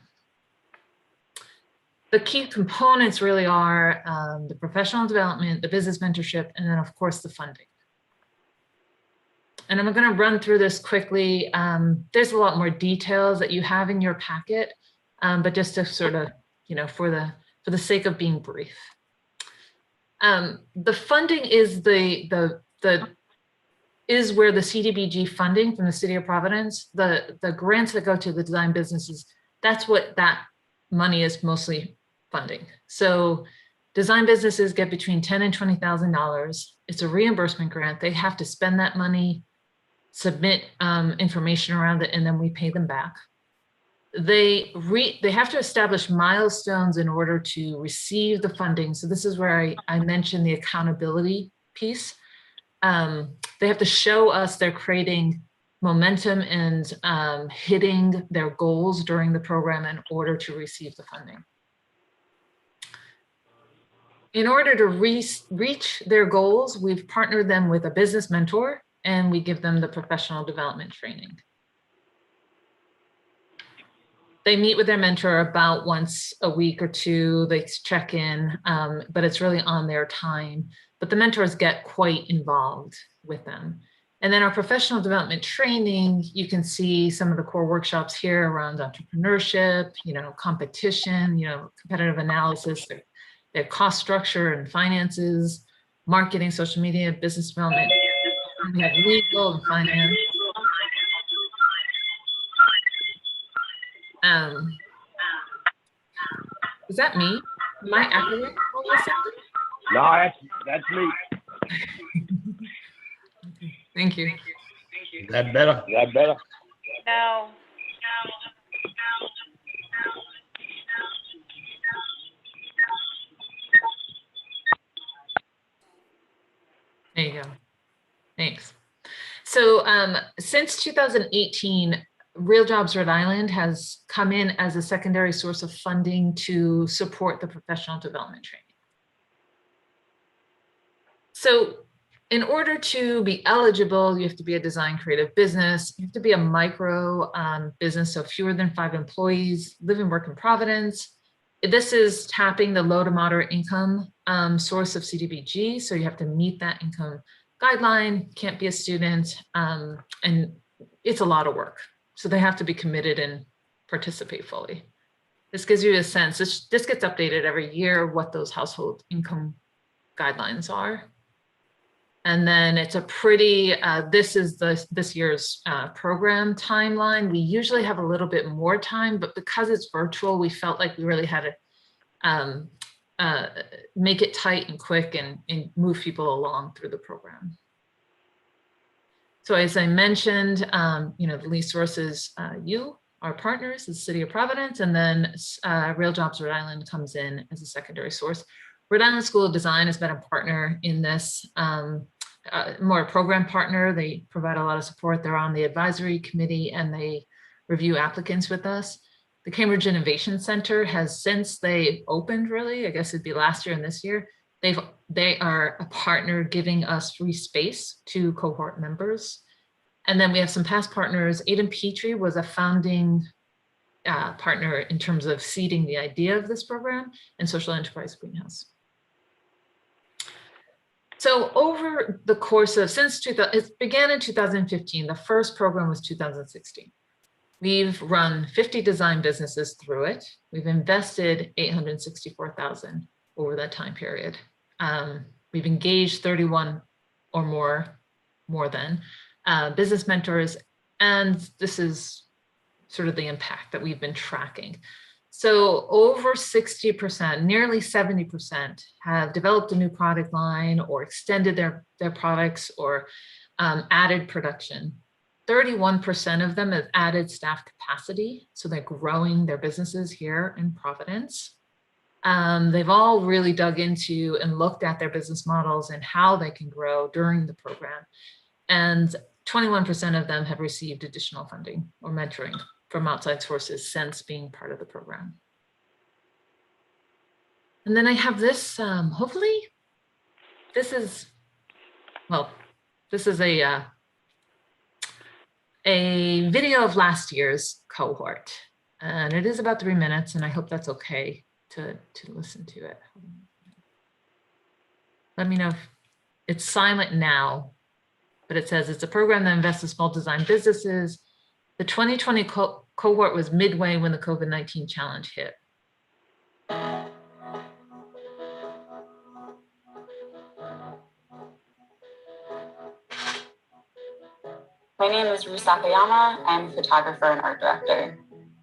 S10: The key components really are the professional development, the business mentorship, and then of course the funding. And I'm going to run through this quickly. There's a lot more details that you have in your packet, but just to sort of, for the sake of being brief. The funding is is where the CDBG funding from the City of Providence, the grants that go to the design businesses, that's what that money is mostly funding. So design businesses get between $10,000 and $20,000. It's a reimbursement grant. They have to spend that money, submit information around it, and then we pay them back. They have to establish milestones in order to receive the funding. So this is where I mentioned the accountability piece. They have to show us they're creating momentum and hitting their goals during the program in order to receive the funding. In order to reach their goals, we've partnered them with a business mentor and we give them the professional development training. They meet with their mentor about once a week or two, they check in, but it's really on their time. But the mentors get quite involved with them. And then our professional development training, you can see some of the core workshops here around entrepreneurship, competition, competitive analysis, their cost structure and finances, marketing, social media, business development. We have legal and finance. Is that me? Am I accurate?
S9: No, that's me.
S10: Okay, thank you.
S5: Is that better?
S9: Is that better?
S4: No.
S10: There you go. Thanks. So since 2018, Real Jobs Rhode Island has come in as a secondary source of funding to support the professional development training. So in order to be eligible, you have to be a design creative business. You have to be a micro business, so fewer than 5 employees, live and work in Providence. This is tapping the low to moderate income source of CDBG. So you have to meet that income guideline, can't be a student, and it's a lot of work. So they have to be committed and participate fully. This gives you a sense, this gets updated every year, what those household income guidelines are. And then it's a pretty, this is this year's program timeline. We usually have a little bit more time, but because it's virtual, we felt like we really had to make it tight and quick and move people along through the program. So as I mentioned, the lead source is our partners, the City of Providence, and then Real Jobs Rhode Island comes in as a secondary source. Rhode Island School of Design has been a partner in this, more a program partner. They provide a lot of support. They're on the advisory committee and they review applicants with us. The Cambridge Innovation Center has, since they opened really, I guess it'd be last year and this year, they are a partner giving us free space to cohort members. And then we have some past partners. Aiden Petrie was a founding partner in terms of seeding the idea of this program, and Social Enterprise Greenhouse. So over the course of, it began in 2015, the first program was 2016. We've run 50 design businesses through it. We've invested $864,000 over that time period. We've engaged 31 or more than business mentors, and this is sort of the impact that we've been tracking. So over 60%, nearly 70% have developed a new product line or extended their products or added production. 31% of them have added staff capacity, so they're growing their businesses here in Providence. They've all really dug into and looked at their business models and how they can grow during the program. And 21% of them have received additional funding or mentoring from outside sources since being part of the program. And then I have this, hopefully, this is a video of last year's cohort. And it is about 3 minutes, and I hope that's okay to listen to it. Let me know if it's silent now, but it says it's a program that invests in small design businesses. The 2020 cohort was midway when the COVID-19 challenge hit.
S11: My name is Ru Sakayama. I'm a photographer and art director.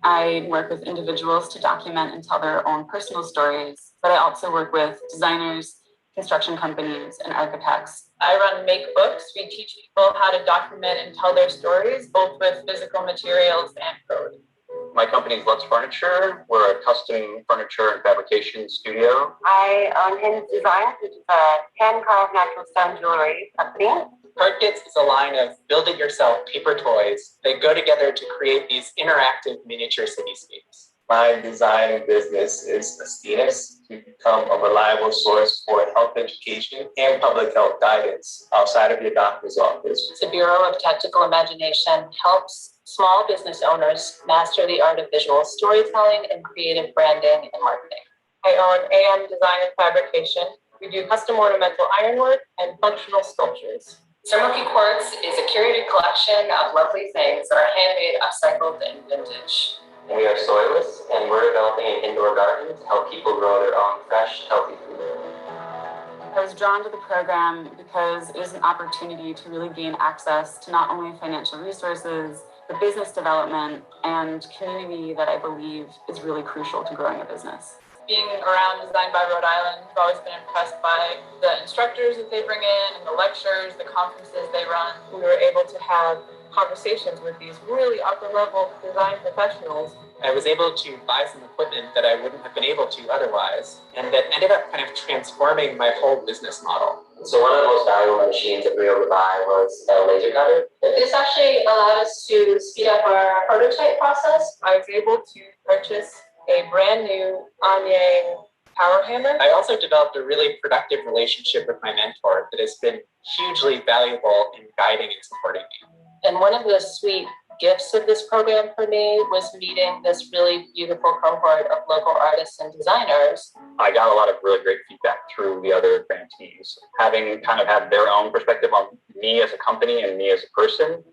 S11: I work with individuals to document and tell their own personal stories, but I also work with designers, construction companies, and architects. I run Make Books. We teach people how to document and tell their stories, both with physical materials and code.
S12: My company is Lux Furniture. We're a custom furniture and fabrication studio.
S13: I own Hinge Designs, which is a hand-carved natural stone jewelry company.
S14: Card Kits is a line of build-it-yourself paper toys that go together to create these interactive miniature cityscapes.
S12: My design business is Astinus, to become a reliable source for health education and public health guidance outside of your doctor's office.
S11: The Bureau of Technical Imagination helps small business owners master the art of visual storytelling and creative branding and marketing. I own AM Design and Fabrication. We do custom ornamental ironwork and functional sculptures. Cermilky Quartz is a curated collection of lovely things that are handmade, upcycled, and vintage.
S12: We are soilless, and we're developing an indoor garden to help people grow their own fresh, healthy food.
S11: I was drawn to the program because it is an opportunity to really gain access to not only financial resources, but business development and community that I believe is really crucial to growing a business. Being around Design by Rhode Island, I've always been impressed by the instructors that they bring in and the lectures, the conferences they run. We were able to have conversations with these really upper-level design professionals.
S14: I was able to buy some equipment that I wouldn't have been able to otherwise, and that ended up kind of transforming my whole business model.
S12: So one of the most valuable machines that we were able to buy was a laser cutter.
S11: This actually allowed us to speed up our prototype process. I was able to purchase a brand new Anyang power hammer.
S14: I also developed a really productive relationship with my mentor that has been hugely valuable in guiding and supporting me.
S11: And one of the sweet gifts of this program for me was meeting this really beautiful cohort of local artists and designers.
S12: I got a lot of really great feedback through the other grantees, having kind of had their own perspective on me as a company and me as a person.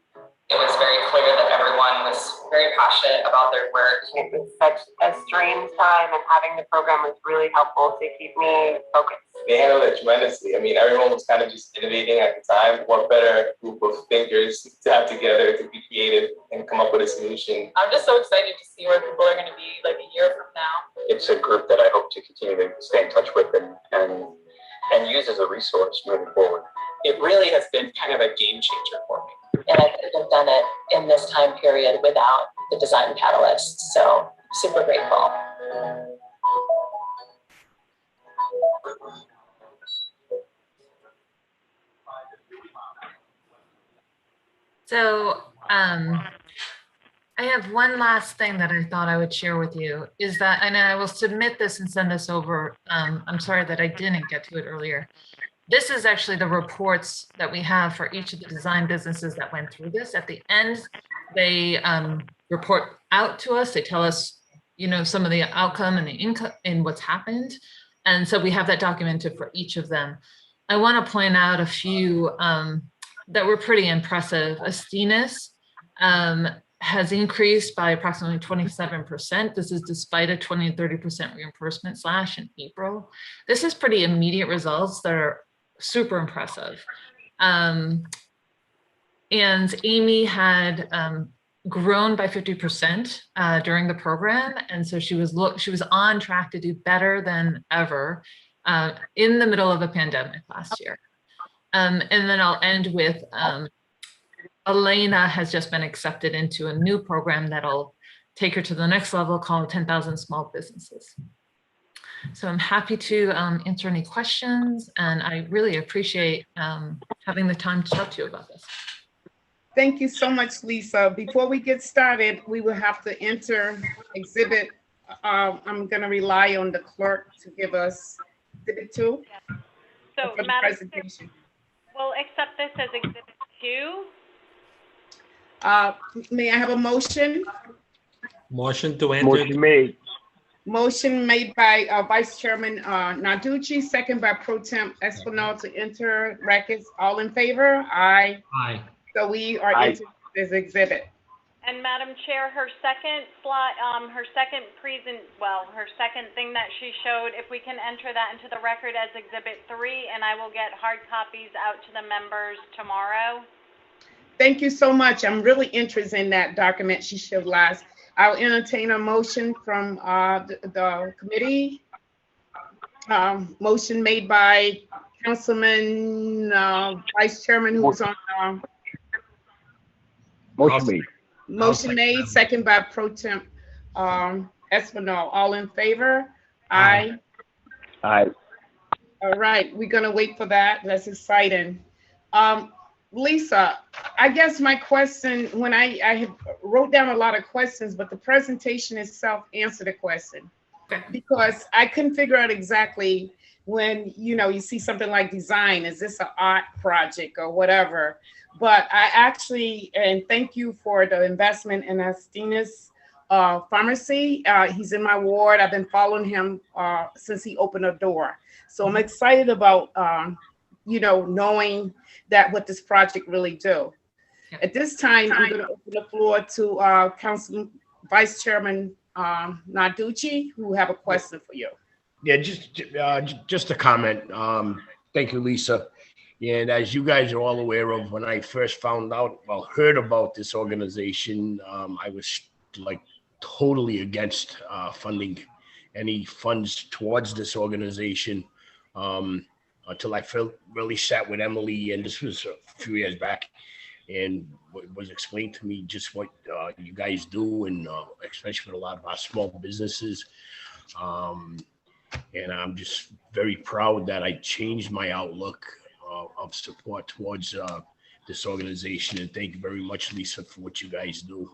S11: It was very clear that everyone was very passionate about their work.
S13: It was such a strange time, and having the program was really helpful to keep me focused.
S12: They handled it tremendously. I mean, everyone was kind of just innovating at the time. What better group of thinkers to have together to be creative and come up with a solution?
S11: I'm just so excited to see where people are going to be like a year from now.
S12: It's a group that I hope to continue to stay in touch with and use as a resource moving forward.
S14: It really has been kind of a game changer for me.
S11: And I couldn't have done it in this time period without the design catalysts. So super grateful.
S10: So I have one last thing that I thought I would share with you is that, and I will submit this and send this over. I'm sorry that I didn't get to it earlier. This is actually the reports that we have for each of the design businesses that went through this. At the end, they report out to us. They tell us, you know, some of the outcome and the income and what's happened. And so we have that documented for each of them. I want to point out a few that were pretty impressive. Astinus has increased by approximately 27%. This is despite a 20 to 30% reimbursement slash in April. This is pretty immediate results that are super impressive. And Amy had grown by 50% during the program, and so she was on track to do better than ever in the middle of a pandemic last year. And then I'll end with Elena has just been accepted into a new program that'll take her to the next level called 10,000 Small Businesses. So I'm happy to answer any questions, and I really appreciate having the time to talk to you about this.
S1: Thank you so much, Lisa. Before we get started, we will have to enter exhibit. I'm going to rely on the clerk to give us exhibit 2.
S4: So,
S1: for the
S4: Madam
S1: presentation.
S4: We'll accept this as exhibit 2.
S1: May I have a motion?
S6: Motion to enter.
S9: Motion made.
S1: Motion made by Vice Chairman Narducci, second by Pro Temp Espinal to enter records. All in favor? Aye.
S6: Aye.
S1: So we are into this exhibit.
S4: And Madam Chair, her second slide, her second thing that she showed, if we can enter that into the record as exhibit 3, and I will get hard copies out to the members tomorrow.
S1: Thank you so much. I'm really interested in that document she showed last. I'll entertain a motion from the committee. Motion made by Councilman Vice Chairman who was on.
S9: Motion made.
S1: Motion made, second by Pro Temp Espinal. All in favor? Aye.
S9: Aye.
S1: All right, we're gonna wait for that. That's exciting. Lisa, I guess my question, when I wrote down a lot of questions, but the presentation itself answered the question. Because I couldn't figure out exactly when, you see something like design, is this an art project or whatever? But I actually, and thank you for the investment in Astinas Pharmacy. He's in my ward. I've been following him since he opened a door. So I'm excited about, knowing that what this project really do. At this time, I'm going to open the floor to Council Vice Chairman Narducci, who have a question for you.
S5: Yeah, just a comment. Thank you, Lisa. And as you guys are all aware of, when I first heard about this organization, I was like totally against funding any funds towards this organization until I really sat with Emily, and this was a few years back, and it was explained to me just what you guys do, and especially with a lot of our small businesses. And I'm just very proud that I changed my outlook of support towards this organization. And thank you very much, Lisa, for what you guys do.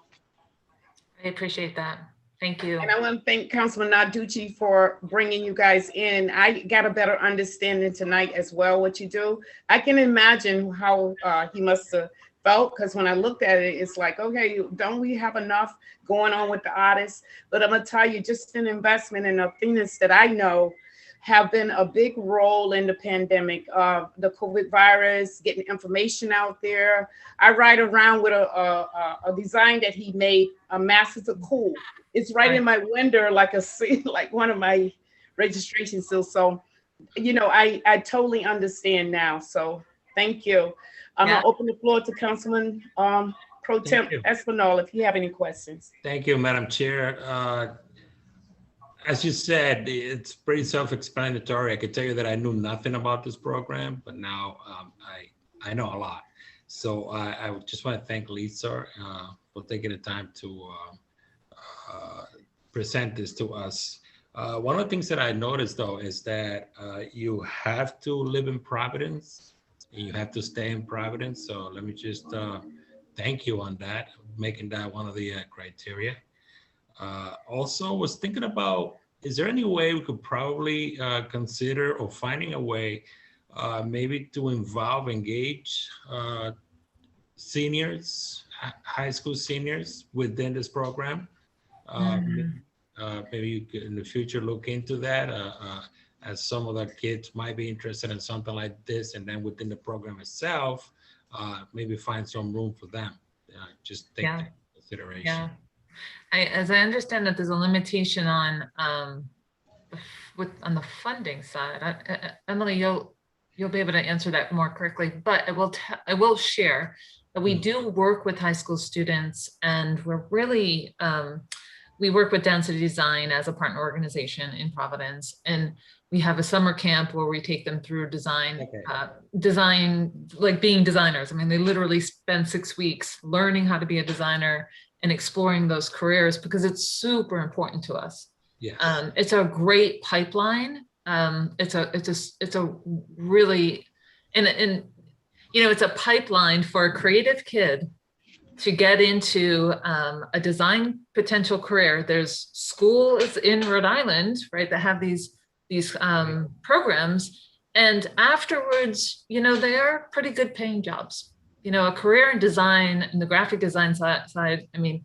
S10: I appreciate that. Thank you.
S1: And I want to thank Councilman Narducci for bringing you guys in. I got a better understanding tonight as well, what you do. I can imagine how he must have felt, because when I looked at it, it's like, okay, don't we have enough going on with the artists? But I'm going to tell you, just an investment in the things that I know have been a big role in the pandemic, the COVID virus, getting information out there. I ride around with a design that he made, a Masters of Cool. It's right in my window, like one of my registration seals. So, I totally understand now. So thank you. I'm gonna open the floor to Councilman Pro Temp Espinal if you have any questions.
S6: Thank you, Madam Chair. As you said, it's pretty self-explanatory. I can tell you that I knew nothing about this program, but now I know a lot. So I just want to thank Lisa for taking the time to present this to us. One of the things that I noticed, though, is that you have to live in Providence and you have to stay in Providence. So let me just thank you on that, making that one of the criteria. Also was thinking about, is there any way we could probably consider or finding a way maybe to engage seniors, high school seniors within this program? Maybe you could in the future look into that as some of the kids might be interested in something like this, and then within the program itself, maybe find some room for them. Just take that into consideration.
S10: Yeah. As I understand that there's a limitation on the funding side. Emily, you'll be able to answer that more correctly, but I will share that we do work with high school students, and we're really, we work with Density Design as a partner organization in Providence, and we have a summer camp where we take them through design, like being designers. I mean, they literally spend 6 weeks learning how to be a designer and exploring those careers because it's super important to us.
S6: Yes.
S10: It's a great pipeline. It's a really, and you know, it's a pipeline for a creative kid to get into a design potential career. There's schools in Rhode Island, right, that have these programs, and afterwards, you know, they are pretty good paying jobs. You know, a career in design, in the graphic design side, I mean,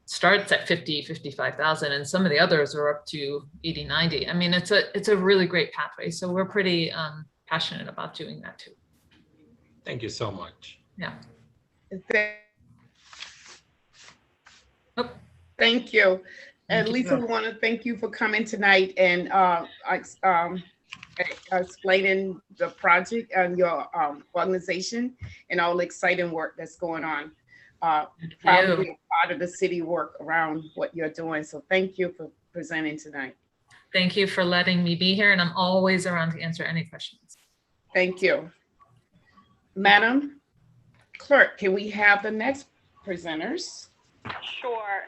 S10: starts at 50, 55,000, and some of the others are up to 80, 90. I mean, it's a really great pathway. So we're pretty passionate about doing that too.
S6: Thank you so much.
S10: Yeah.
S1: Thank you. And Lisa, we want to thank you for coming tonight and explaining the project and your organization and all the exciting work that's going on. Proud to be a part of the city work around what you're doing. So thank you for presenting tonight.
S10: Thank you for letting me be here, and I'm always around to answer any questions.
S1: Thank you. Madam Clerk, can we have the next presenters?
S4: Sure.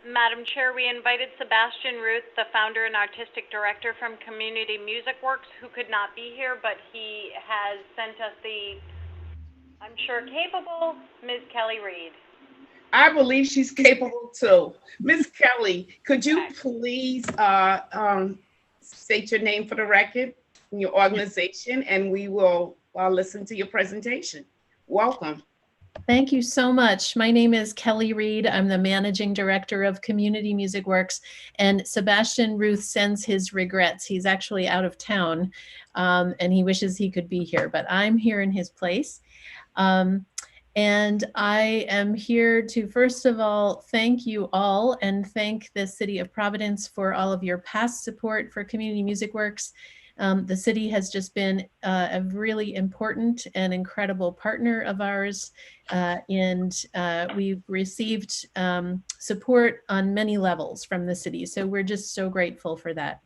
S4: Madam Chair, we invited Sebastian Ruth, the founder and artistic director from Community Music Works, who could not be here, but he has sent us the, I'm sure, capable Ms. Kelly Reed.
S1: I believe she's capable too. Ms. Kelly, could you please state your name for the record and your organization, and we will listen to your presentation. Welcome.
S15: Thank you so much. My name is Kelly Reed. I'm the managing director of Community Music Works, and Sebastian Ruth sends his regrets. He's actually out of town, and he wishes he could be here, but I'm here in his place. And I am here to, first of all, thank you all and thank the City of Providence for all of your past support for Community Music Works. The city has just been a really important and incredible partner of ours, and we've received support on many levels from the city. So we're just so grateful for that.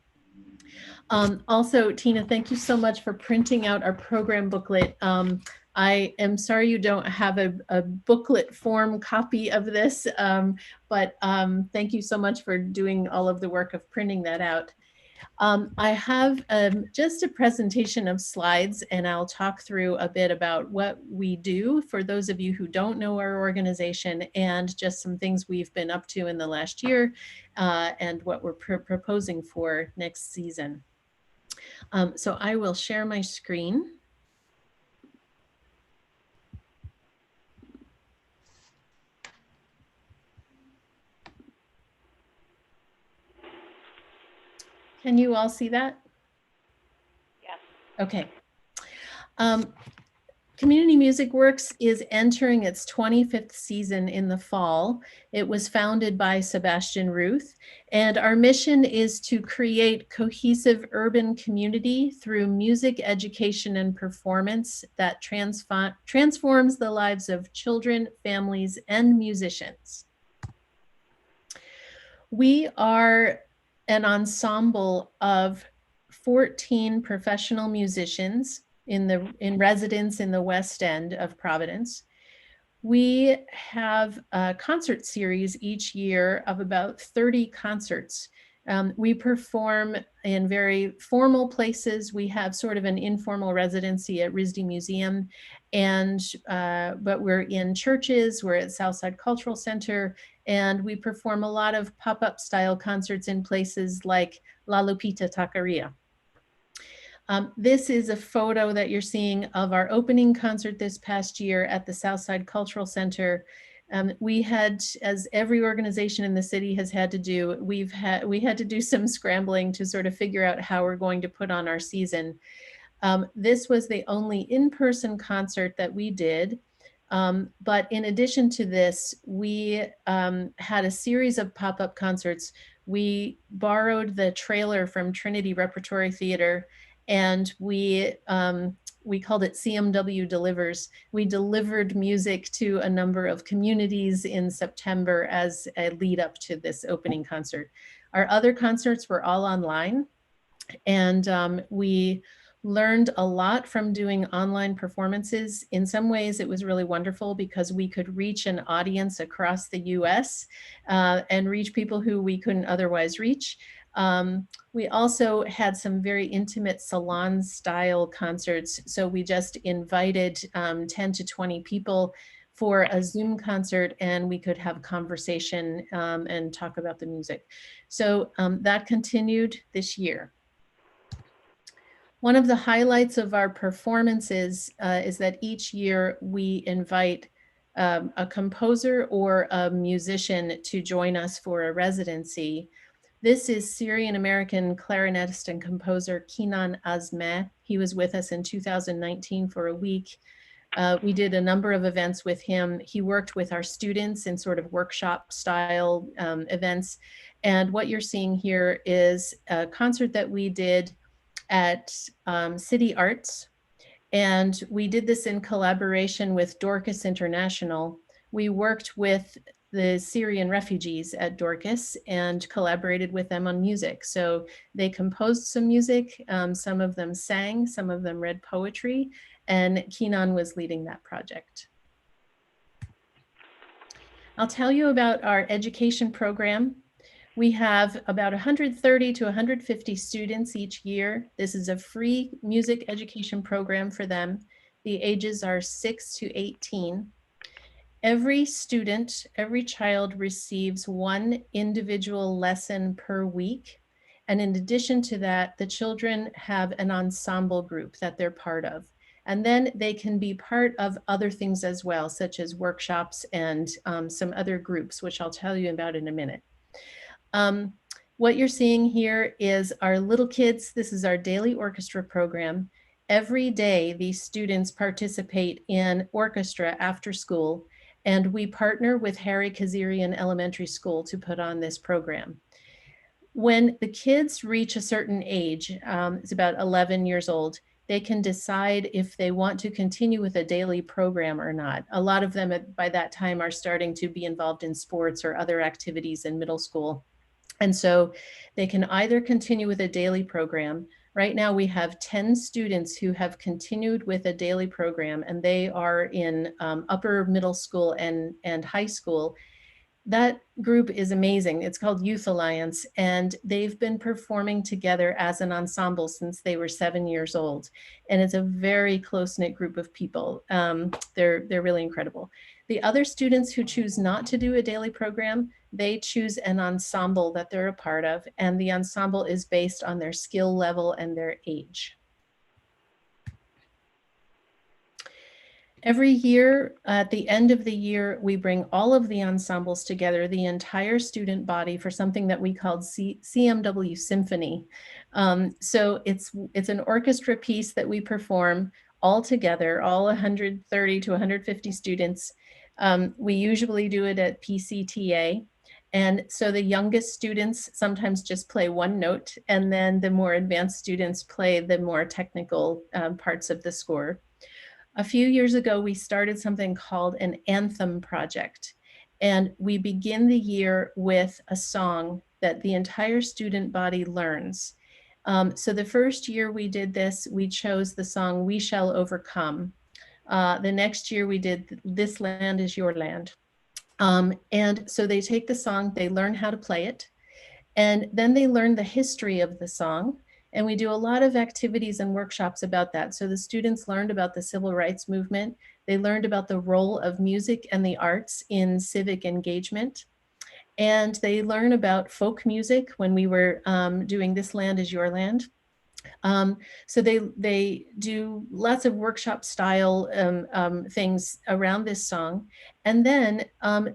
S15: Also, Tina, thank you so much for printing out our program booklet. I am sorry you don't have a booklet form copy of this, but thank you so much for doing all of the work of printing that out. I have just a presentation of slides, and I'll talk through a bit about what we do for those of you who don't know our organization, and just some things we've been up to in the last year and what we're proposing for next season. So I will share my screen. Can you all see that?
S4: Yes.
S15: Okay. Community Music Works is entering its 25th season in the fall. It was founded by Sebastian Ruth, and our mission is to create cohesive urban community through music education and performance that transforms the lives of children, families, and musicians. We are an ensemble of 14 professional musicians in residence in the West End of Providence. We have a concert series each year of about 30 concerts. We perform in very formal places. We have sort of an informal residency at RISD Museum, but we're in churches, we're at Southside Cultural Center, and we perform a lot of pop-up style concerts in places like La Lupita Taqueria. This is a photo that you're seeing of our opening concert this past year at the Southside Cultural Center. We had, as every organization in the city has had to do, we had to do some scrambling to sort of figure out how we're going to put on our season. This was the only in-person concert that we did. But in addition to this, we had a series of pop-up concerts. We borrowed the trailer from Trinity Repertory Theater, And we called it CMW Delivers. We delivered music to a number of communities in September as a lead up to this opening concert. Our other concerts were all online, and we learned a lot from doing online performances. In some ways, it was really wonderful because we could reach an audience across the US and reach people who we couldn't otherwise reach. We also had some very intimate salon style concerts. So we just invited 10 to 20 people for a Zoom concert, and we could have conversation and talk about the music. So that continued this year. One of the highlights of our performances is that each year we invite a composer or a musician to join us for a residency. This is Syrian-American clarinetist and composer Kenan Azmeh. He was with us in 2019 for a week. We did a number of events with him. He worked with our students in sort of workshop style events. And what you're seeing here is a concert that we did at City Arts. And we did this in collaboration with Dorcas International. We worked with the Syrian refugees at Dorcas and collaborated with them on music. So they composed some music, some of them sang, some of them read poetry, and Kenan was leading that project. I'll tell you about our education program. We have about 130 to 150 students each year. This is a free music education program for them. The ages are 6 to 18. Every student, every child receives one individual lesson per week. And in addition to that, the children have an ensemble group that they're part of. And then they can be part of other things as well, such as workshops and some other groups, which I'll tell you about in a minute. What you're seeing here is our little kids. This is our daily orchestra program. Every day, these students participate in orchestra after school, and we partner with Harry Kazarian Elementary School to put on this program. When the kids reach a certain age, it's about 11 years old, they can decide if they want to continue with a daily program or not. A lot of them by that time are starting to be involved in sports or other activities in middle school. And so they can either continue with a daily program. Right now we have 10 students who have continued with a daily program, and they are in upper middle school and high school. That group is amazing. It's called Youth Alliance, and they've been performing together as an ensemble since they were 7 years old. And it's a very close-knit group of people. They're really incredible. The other students who choose not to do a daily program, they choose an ensemble that they're a part of, and the ensemble is based on their skill level and their age. Every year, at the end of the year, we bring all of the ensembles together, the entire student body, for something that we called CMW Symphony. So it's an orchestra piece that we perform all together, all 130 to 150 students. We usually do it at PCTA. And so the youngest students sometimes just play one note, and then the more advanced students play the more technical parts of the score. A few years ago, we started something called an anthem project. And we begin the year with a song that the entire student body learns. So the first year we did this, we chose the song We Shall Overcome. The next year we did This Land Is Your Land. And so they take the song, they learn how to play it, and then they learn the history of the song. And we do a lot of activities and workshops about that. So the students learned about the civil rights movement. They learned about the role of music and the arts in civic engagement. And they learn about folk music when we were doing This Land Is Your Land. So they do lots of workshop style things around this song. And then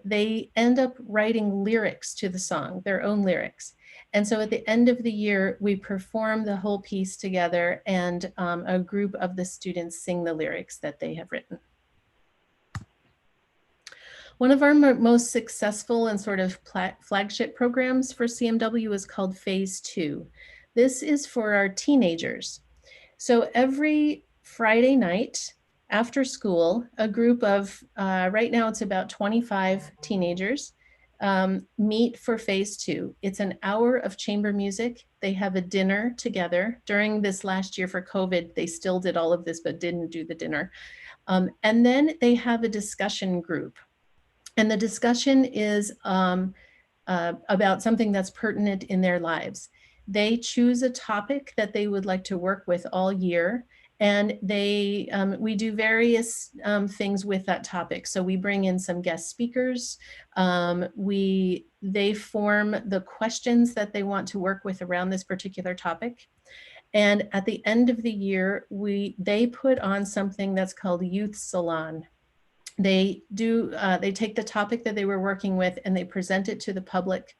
S15: they end up writing lyrics to the song, their own lyrics. And so at the end of the year, we perform the whole piece together, and a group of the students sing the lyrics that they have written. One of our most successful and sort of flagship programs for CMW is called Phase 2. This is for our teenagers. So every Friday night after school, a group of, right now it's about 25 teenagers, meet for phase 2. It's an hour of chamber music. They have a dinner together. During this last year for COVID, they still did all of this, but didn't do the dinner. And then they have a discussion group. And the discussion is about something that's pertinent in their lives. They choose a topic that they would like to work with all year, and we do various things with that topic. So we bring in some guest speakers. They form the questions that they want to work with around this particular topic. And at the end of the year, they put on something that's called Youth Salon. They take the topic that they were working with and they present it to the public.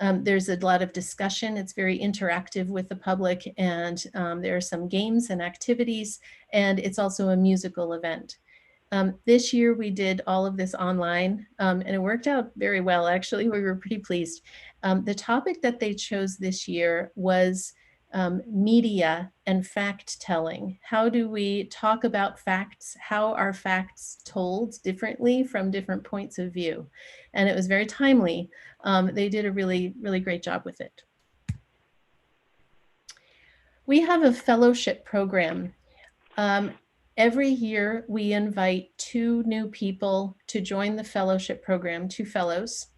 S15: There's a lot of discussion. It's very interactive with the public, and there are some games and activities, and it's also a musical event. This year we did all of this online, and it worked out very well. Actually, we were pretty pleased. The topic that they chose this year was media and fact telling. How do we talk about facts? How are facts told differently from different points of view? And it was very timely. They did a really, really great job with it. We have a fellowship program. Every year we invite 2 new people to join the fellowship program, 2 fellows,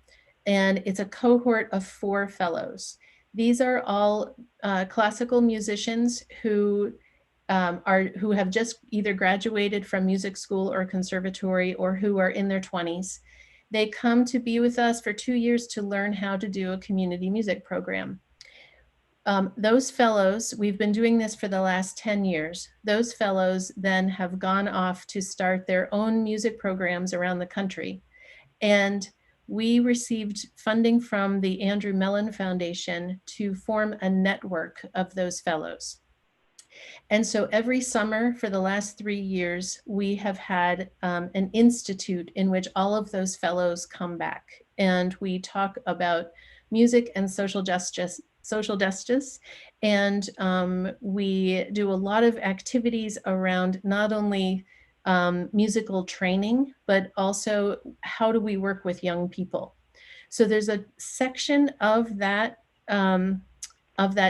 S15: and it's a cohort of 4 fellows. These are all classical musicians who have just either graduated from music school or conservatory, or who are in their 20s. They come to be with us for 2 years to learn how to do a community music program. Those fellows, we've been doing this for the last 10 years. Those fellows then have gone off to start their own music programs around the country. And we received funding from the Andrew Mellon Foundation to form a network of those fellows. And so every summer for the last 3 years, we have had an institute in which all of those fellows come back, and we talk about music and social justice. And we do a lot of activities around not only musical training, but also how do we work with young people. So there's a section of that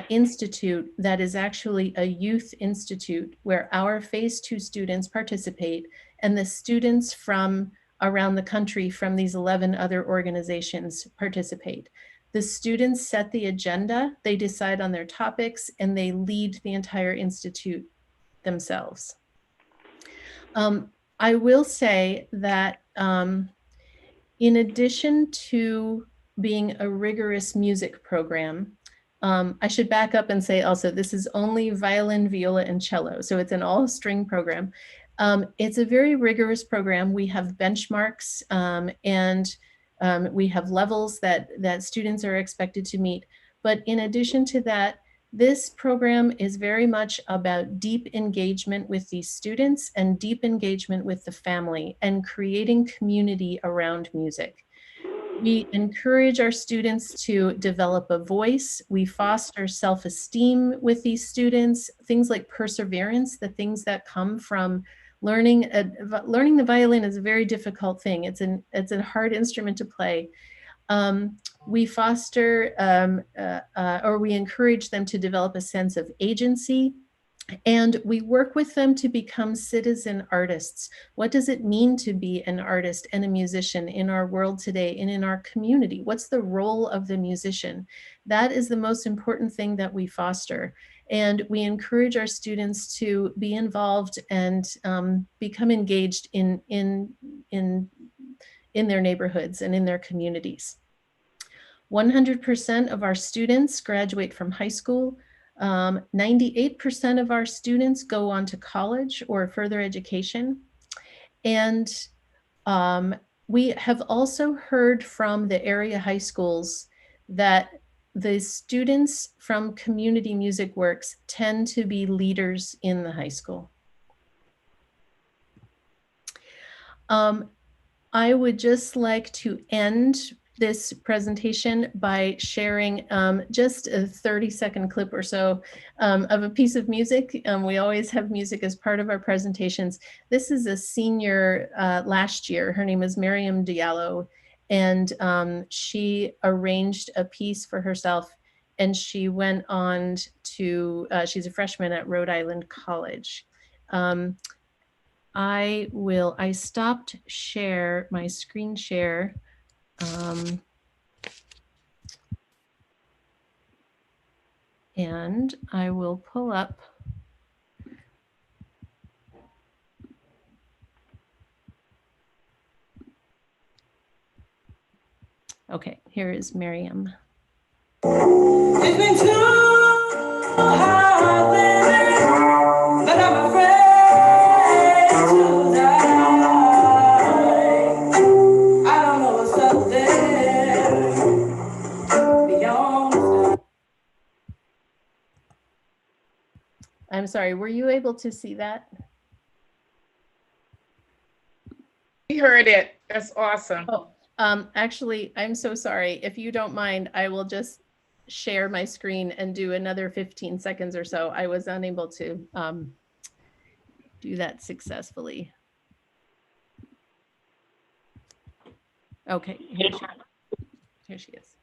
S15: institute that is actually a youth institute where our phase 2 students participate, and the students from around the country from these 11 other organizations participate. The students set the agenda, they decide on their topics, and they lead the entire institute themselves. I will say that in addition to being a rigorous music program, I should back up and say also, this is only violin, viola, and cello. So it's an all string program. It's a very rigorous program. We have benchmarks and we have levels that students are expected to meet. But in addition to that, this program is very much about deep engagement with these students and deep engagement with the family and creating community around music. We encourage our students to develop a voice. We foster self-esteem with these students, things like perseverance, the things that come from learning the violin is a very difficult thing. It's a hard instrument to play. We foster or we encourage them to develop a sense of agency, and we work with them to become citizen artists. What does it mean to be an artist and a musician in our world today and in our community? What's the role of the musician? That is the most important thing that we foster. And we encourage our students to be involved and become engaged in their neighborhoods and in their communities. 100% of our students graduate from high school. 98% of our students go on to college or further education. And we have also heard from the area high schools that the students from Community Music Works tend to be leaders in the high school. I would just like to end this presentation by sharing just a 30-second clip or so of a piece of music. We always have music as part of our presentations. This is a senior last year. Her name is Miriam Diallo, and she arranged a piece for herself, and she went on to, she's a freshman at Rhode Island College. I stopped my screen share. And I will pull up. Okay, here is Miriam. It's been too hard living, but I'm afraid to die. I don't know what's up there beyond the sky. I'm sorry, were you able to see that?
S1: We heard it. That's awesome.
S15: Oh, actually, I'm so sorry. If you don't mind, I will just share my screen and do another 15 seconds or so. I was unable to do that successfully. Okay, here she is.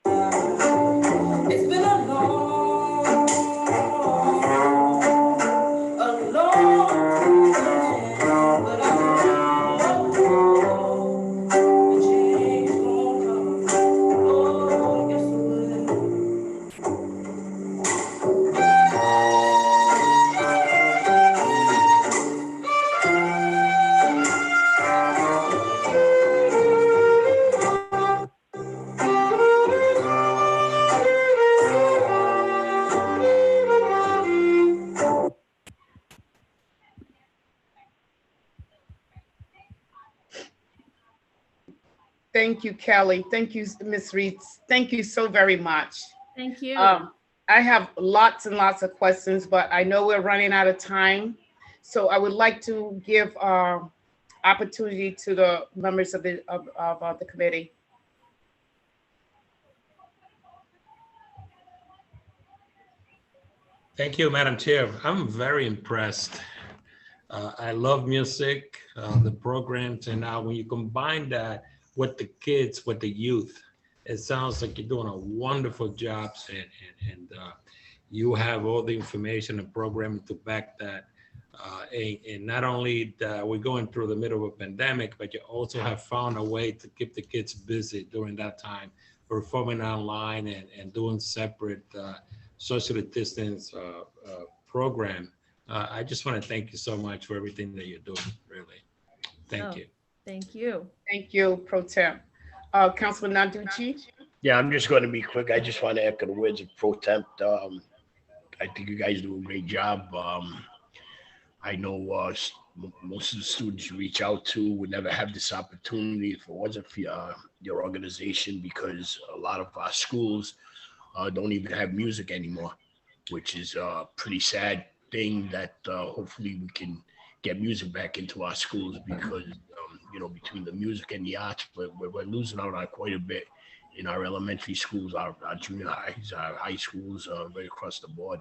S15: It's been a long time, but I know the change won't come. Oh, yes, it
S1: Thank you, Kelly. Thank you, Ms. Reed. Thank you so very much.
S15: Thank you.
S1: I have lots and lots of questions, but I know we're running out of time. So I would like to give opportunity to the members of the committee.
S6: Thank you, Madam Chair. I'm very impressed. I love music, the programs, and now when you combine that with the kids, with the youth, it sounds like you're doing a wonderful job, and you have all the information and programming to back that. And not only that we're going through the middle of a pandemic, but you also have found a way to keep the kids busy during that time, performing online and doing separate socially distanced program. I just want to thank you so much for everything that you're doing, really. Thank you.
S15: Thank you.
S1: Thank you, Pro Tem. Councilman Nanducci?
S5: Yeah, I'm just going to be quick. I just want to echo the words of Pro Temp. I think you guys do a great job. I know most of the students you reach out to would never have this opportunity if it wasn't for your organization, because a lot of our schools don't even have music anymore, which is a pretty sad thing that hopefully we can get music back into our schools, because you know, between the music and the arts, we're losing out on quite a bit in our elementary schools, our junior highs, our high schools, right across the board.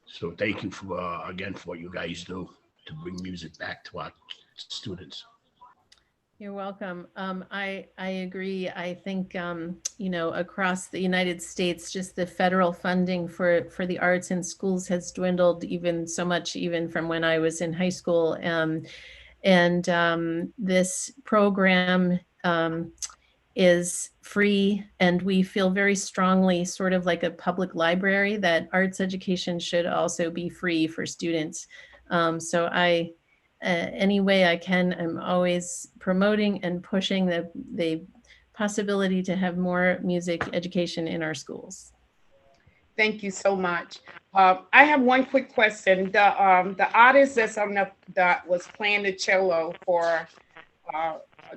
S5: So thank you for again for what you guys do to bring music back to our students.
S15: You're welcome. I agree. I think, you know, across the United States, just the federal funding for the arts in schools has dwindled even so much, even from when I was in high school. This program is free, and we feel very strongly, sort of like a public library, that arts education should also be free for students. So any way I can, I'm always promoting and pushing the possibility to have more music education in our schools.
S1: Thank you so much. I have one quick question. The artist that was playing the cello for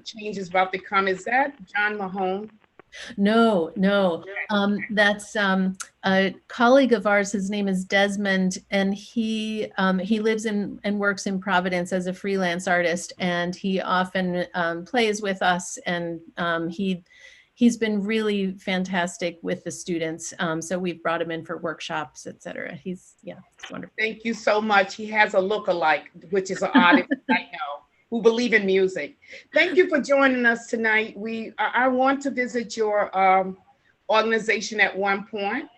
S1: Change Is About to Come, is that John Mahone?
S15: No, no. That's a colleague of ours. His name is Desmond, and he lives in and works in Providence as a freelance artist, and he often plays with us, and he's been really fantastic with the students. So we've brought him in for workshops, etc. It's wonderful.
S1: Thank you so much. He has a look-alike, which is an artist I know, who believe in music. Thank you for joining us tonight. I want to visit your organization at one point,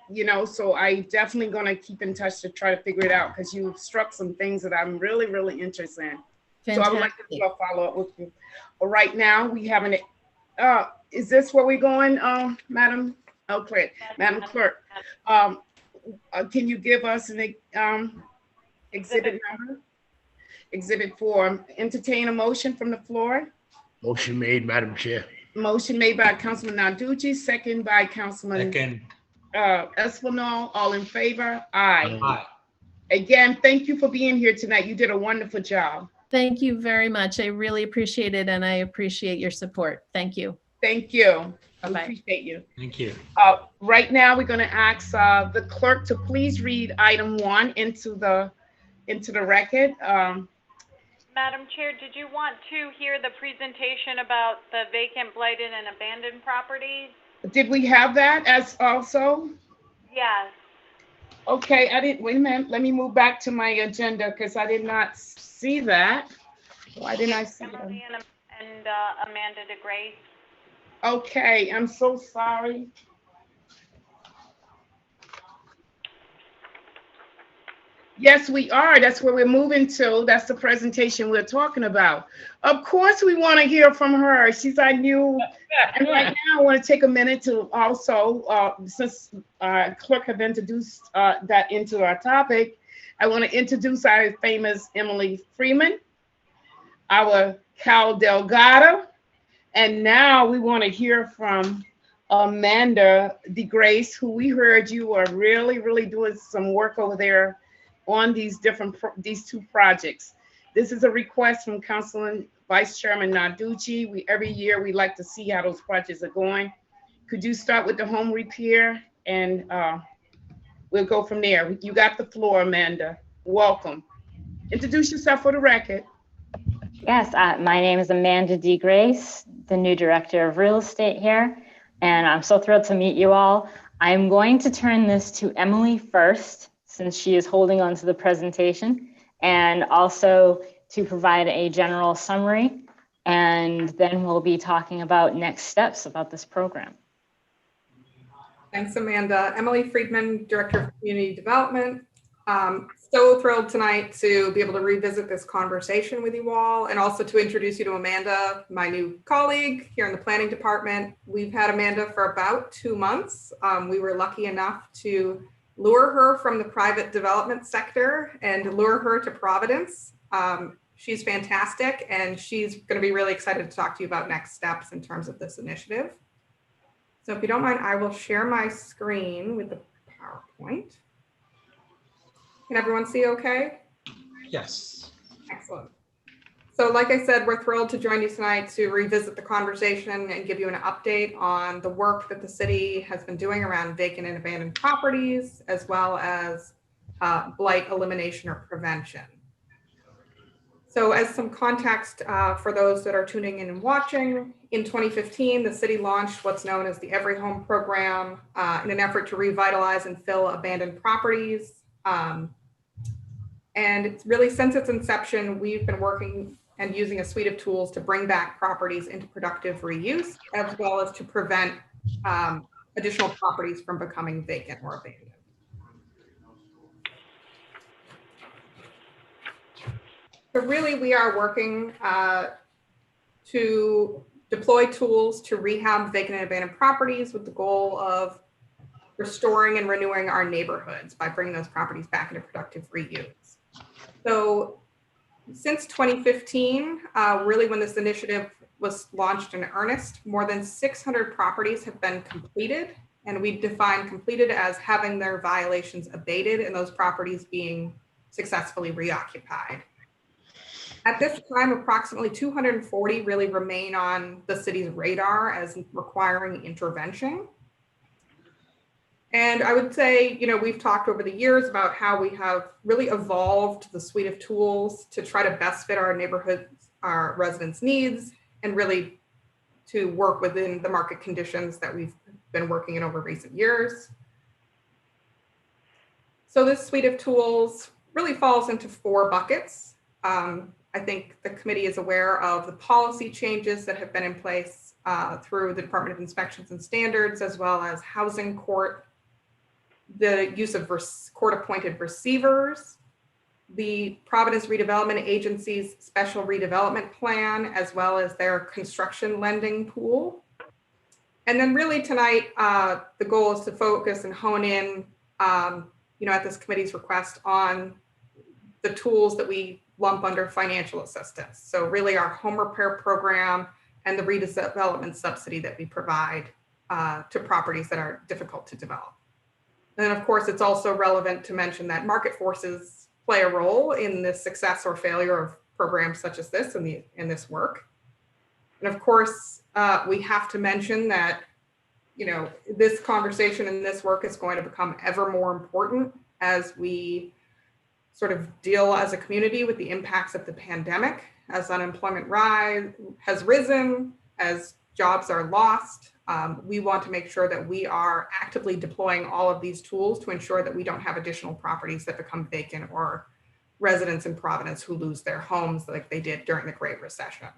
S1: so I definitely gonna keep in touch to try to figure it out, because you've struck some things that I'm really, really interested in. Fantastic. So I would like to do a follow-up with you. But right now we have is this where we're going, Madam? Okay, Madam Clerk. Can you give us an exhibit number? Exhibit 4. Entertain a motion from the floor.
S5: Motion made, Madam Chair.
S1: Motion made by Councilman Narducci, second by Councilman Espinal. All in favor? Aye.
S6: Aye.
S1: Again, thank you for being here tonight. You did a wonderful job.
S15: Thank you very much. I really appreciate it, and I appreciate your support. Thank you.
S1: Thank you.
S15: Bye-bye.
S1: I appreciate you.
S6: Thank you.
S1: Right now, we're going to ask the clerk to please read item 1 into the record.
S4: Madam Chair, did you want to hear the presentation about the vacant, blighted, and abandoned properties?
S1: Did we have that as also?
S4: Yes.
S1: Okay, wait a minute. Let me move back to my agenda, because I did not see that. Why didn't I see that?
S4: Emily and Amanda DeGrace.
S1: Okay, I'm so sorry. Yes, we are. That's where we're moving to. That's the presentation we're talking about. Of course, we want to hear from her. She's our new. And right now, I want to take a minute to also, since clerk have introduced that into our topic, I want to introduce our famous Emily Freeman, our Cal Delgado, and now we want to hear from Amanda DeGrace, who we heard you are really, really doing some work over there on these two projects. This is a request from Councilman Vice Chairman Narducci. Every year we like to see how those projects are going. Could you start with the home repair, and we'll go from there. You got the floor, Amanda. Welcome. Introduce yourself for the record.
S16: Yes, my name is Amanda DeGrace, the new director of real estate here, and I'm so thrilled to meet you all. I'm going to turn this to Emily first, since she is holding on to the presentation, and also to provide a general summary, and then we'll be talking about next steps about this program.
S17: Thanks, Amanda. Emily Friedman, Director of Community Development. So thrilled tonight to be able to revisit this conversation with you all, and also to introduce you to Amanda, my new colleague here in the planning department. We've had Amanda for about 2 months. We were lucky enough to lure her from the private development sector and lure her to Providence. She's fantastic, and she's going to be really excited to talk to you about next steps in terms of this initiative. So if you don't mind, I will share my screen with the PowerPoint. Can everyone see okay?
S6: Yes.
S17: Excellent. So like I said, we're thrilled to join you tonight to revisit the conversation and give you an update on the work that the city has been doing around vacant and abandoned properties, as well as blight elimination or prevention. So as some context for those that are tuning in and watching, in 2015, the city launched what's known as the Every Home program in an effort to revitalize and fill abandoned properties. And it's really, since its inception, we've been working and using a suite of tools to bring back properties into productive reuse, as well as to prevent additional properties from becoming vacant or abandoned. So really, we are working to deploy tools to rehab vacant and abandoned properties with the goal of restoring and renewing our neighborhoods by bringing those properties back into productive reuse. So since 2015, really when this initiative was launched in earnest, more than 600 properties have been completed, and we define completed as having their violations abated and those properties being successfully reoccupied. At this time, approximately 240 really remain on the city's radar as requiring intervention. And I would say, we've talked over the years about how we have really evolved the suite of tools to try to best fit our neighborhoods, our residents' needs, and really to work within the market conditions that we've been working in over recent years. So this suite of tools really falls into 4 buckets. I think the committee is aware of the policy changes that have been in place through the Department of Inspections and Standards, as well as housing court, the use of court-appointed receivers, the Providence Redevelopment Agency's special redevelopment plan, as well as their construction lending pool. And then really tonight, the goal is to focus and hone in, at this committee's request on the tools that we lump under financial assistance. So really our home repair program and the redevelopment subsidy that we provide to properties that are difficult to develop. And then of course, it's also relevant to mention that market forces play a role in the success or failure of programs such as this in this work. And of course, we have to mention that, this conversation and this work is going to become ever more important as we sort of deal as a community with the impacts of the pandemic, as unemployment has risen, as jobs are lost. We want to make sure that we are actively deploying all of these tools to ensure that we don't have additional properties that become vacant or residents in Providence who lose their homes like they did during the Great Recession.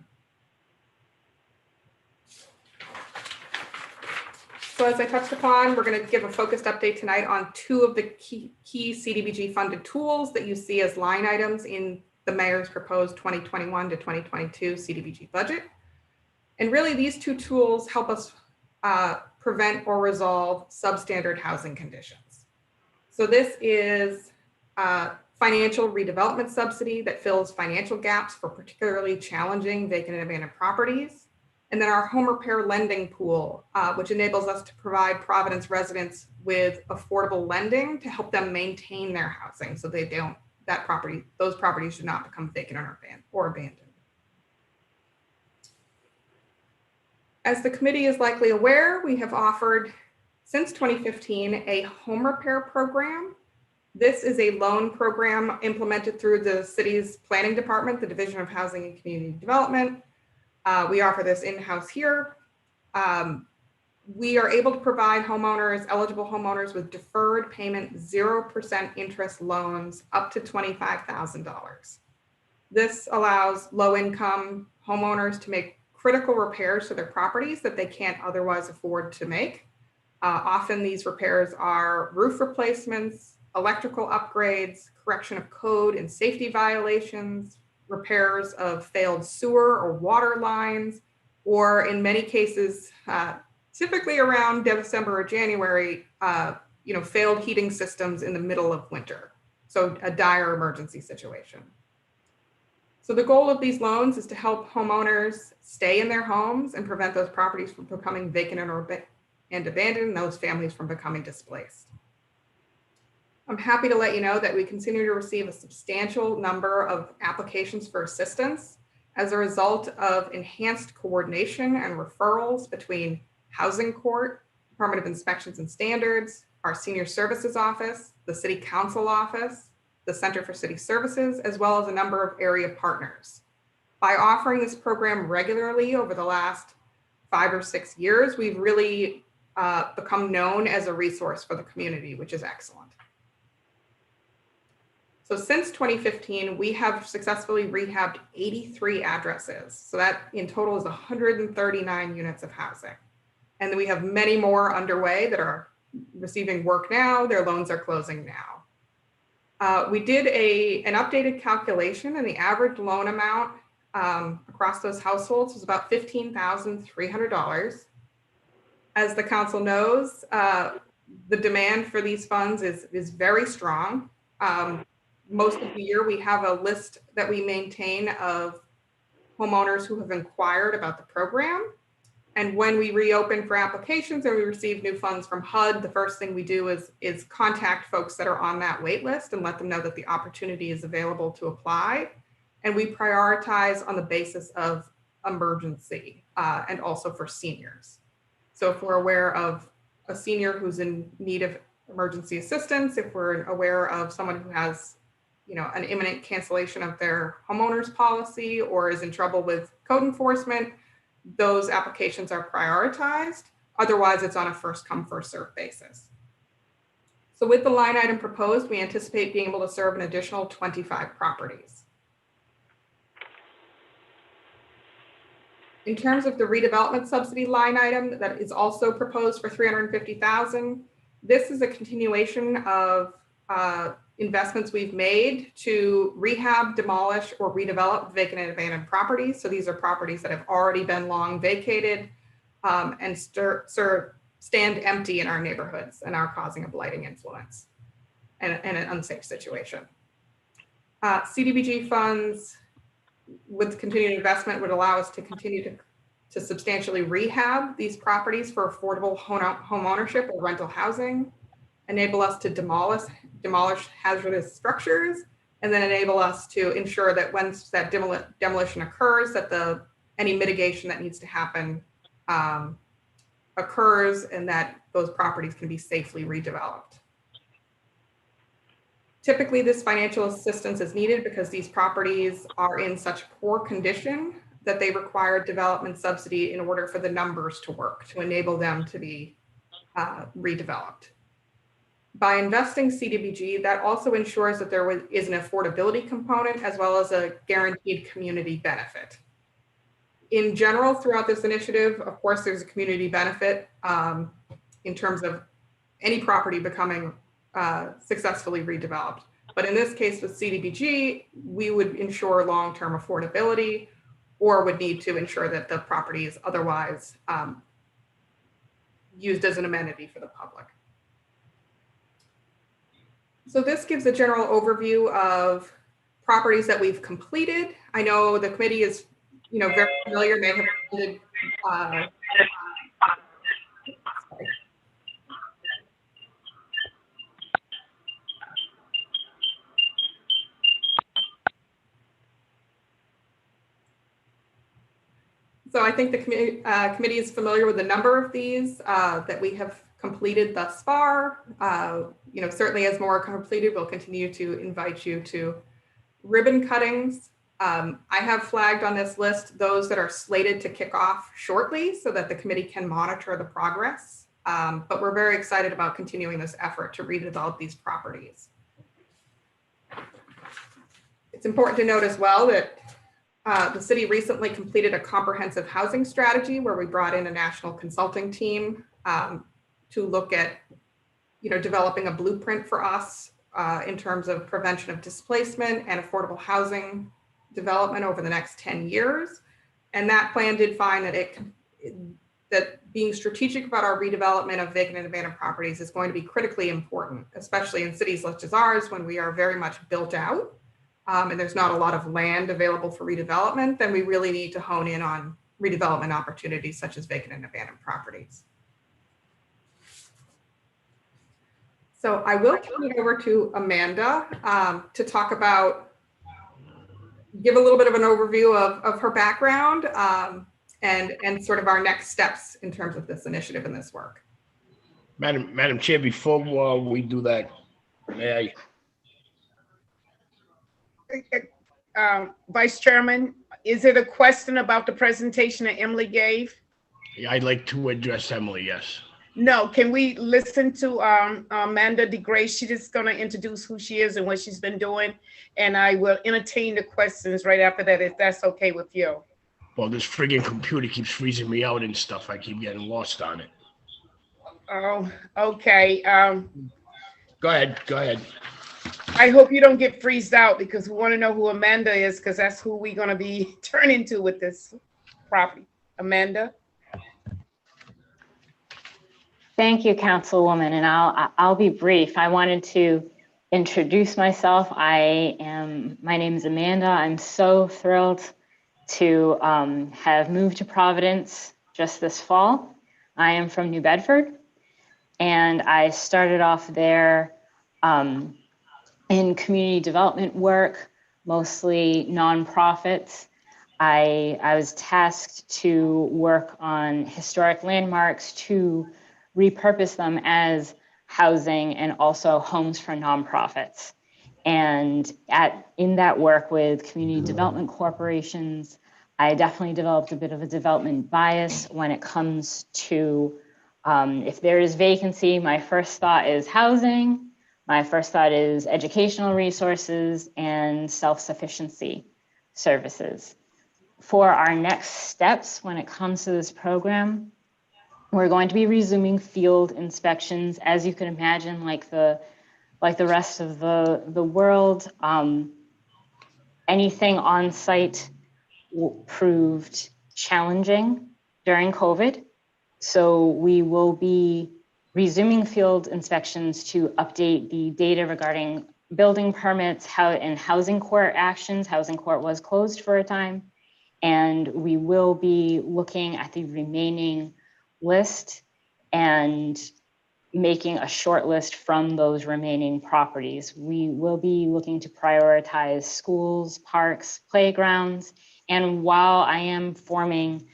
S17: So as I touched upon, we're going to give a focused update tonight on 2 of the key CDBG funded tools that you see as line items in the mayor's proposed 2021 to 2022 CDBG budget. And really these 2 tools help us prevent or resolve substandard housing conditions. So this is financial redevelopment subsidy that fills financial gaps for particularly challenging vacant and abandoned properties. And then our home repair lending pool, which enables us to provide Providence residents with affordable lending to help them maintain their housing so those properties do not become vacant or abandoned. As the committee is likely aware, we have offered since 2015 a home repair program. This is a loan program implemented through the city's planning department, the Division of Housing and Community Development. We offer this in-house here. We are able to provide eligible homeowners with deferred payment 0% interest loans up to $25,000. This allows low-income homeowners to make critical repairs to their properties that they can't otherwise afford to make. Often these repairs are roof replacements, electrical upgrades, correction of code and safety violations, repairs of failed sewer or water lines, or in many cases, typically around December or January, failed heating systems in the middle of winter. So a dire emergency situation. So the goal of these loans is to help homeowners stay in their homes and prevent those properties from becoming vacant and abandoned, and those families from becoming displaced. I'm happy to let you know that we continue to receive a substantial number of applications for assistance as a result of enhanced coordination and referrals between Housing Court, Department of Inspections and Standards, our Senior Services Office, the City Council Office, the Center for City Services, as well as a number of area partners. By offering this program regularly over the last 5 or 6 years, we've really become known as a resource for the community, which is excellent. So since 2015, we have successfully rehabbed 83 addresses. So that in total is 139 units of housing. And then we have many more underway that are receiving work now. Their loans are closing now. We did an updated calculation, and the average loan amount across those households was about $15,300. As the council knows, the demand for these funds is very strong. Most of the year, we have a list that we maintain of homeowners who have inquired about the program. And when we reopen for applications and we receive new funds from HUD, the first thing we do is contact folks that are on that wait list and let them know that the opportunity is available to apply. and we prioritize on the basis of emergency and also for seniors. So if we're aware of a senior who's in need of emergency assistance, if we're aware of someone who has, an imminent cancellation of their homeowner's policy or is in trouble with code enforcement, those applications are prioritized. Otherwise, it's on a first come, first served basis. So with the line item proposed, we anticipate being able to serve an additional 25 properties. In terms of the redevelopment subsidy line item that is also proposed for $350,000, this is a continuation of investments we've made to rehab, demolish, or redevelop vacant and abandoned properties. So these are properties that have already been long vacated and stand empty in our neighborhoods and are causing a blighting influence and an unsafe situation. CDBG funds with continued investment would allow us to continue to substantially rehab these properties for affordable home ownership or rental housing, enable us to demolish hazardous structures, and then enable us to ensure that once that demolition occurs, that any mitigation that needs to happen occurs and that those properties can be safely redeveloped. Typically, this financial assistance is needed because these properties are in such poor condition that they require development subsidy in order for the numbers to work, to enable them to be redeveloped. By investing CDBG, that also ensures that there is an affordability component as well as a guaranteed community benefit. In general, throughout this initiative, of course, there's a community benefit in terms of any property becoming successfully redeveloped. But in this case with CDBG, we would ensure long-term affordability or would need to ensure that the property is otherwise used as an amenity for the public. So this gives a general overview of properties that we've completed. I know the committee is very familiar. They have attended, so I think the committee is familiar with the number of these that we have completed thus far. Certainly as more are completed, we'll continue to invite you to ribbon cuttings. I have flagged on this list those that are slated to kick off shortly so that the committee can monitor the progress. But we're very excited about continuing this effort to redevelop these properties. It's important to note as well that the city recently completed a comprehensive housing strategy where we brought in a national consulting team to look at developing a blueprint for us in terms of prevention of displacement and affordable housing development over the next 10 years. And that plan did find that being strategic about our redevelopment of vacant and abandoned properties is going to be critically important, especially in cities such as ours when we are very much built out and there's not a lot of land available for redevelopment. Then we really need to hone in on redevelopment opportunities such as vacant and abandoned properties. So I will turn it over to Amanda to talk about, give a little bit of an overview of her background and sort of our next steps in terms of this initiative and this work.
S5: Madam Chair, before we do that, may
S1: I? Vice Chairman, is it a question about the presentation that Emily gave?
S5: I'd like to address Emily, yes.
S1: No, can we listen to Amanda DeGrace? She's just going to introduce who she is and what she's been doing. And I will entertain the questions right after that, if that's okay with you.
S5: Well, this friggin' computer keeps freezing me out and stuff. I keep getting lost on it.
S1: Oh, okay.
S5: Go ahead.
S1: I hope you don't get freezed out because we want to know who Amanda is because that's who we're going to be turning to with this property. Amanda?
S16: Thank you, Councilwoman, and I'll be brief. I wanted to introduce myself. My name is Amanda. I'm so thrilled to have moved to Providence just this fall. I am from New Bedford, and I started off there in community development work mostly nonprofits. I was tasked to work on historic landmarks to repurpose them as housing and also homes for nonprofits. And in that work with community development corporations, I definitely developed a bit of a development bias when it comes to if there is vacancy, my first thought is housing. My first thought is educational resources and self-sufficiency services. For our next steps when it comes to this program, we're going to be resuming field inspections. As you can imagine, like the rest of the world, anything on site proved challenging during COVID. So we will be resuming field inspections to update the data regarding building permits and housing court actions. Housing court was closed for a time. And we will be looking at the remaining list and making a short list from those remaining properties. We will be looking to prioritize schools, parks, playgrounds. And while I am forming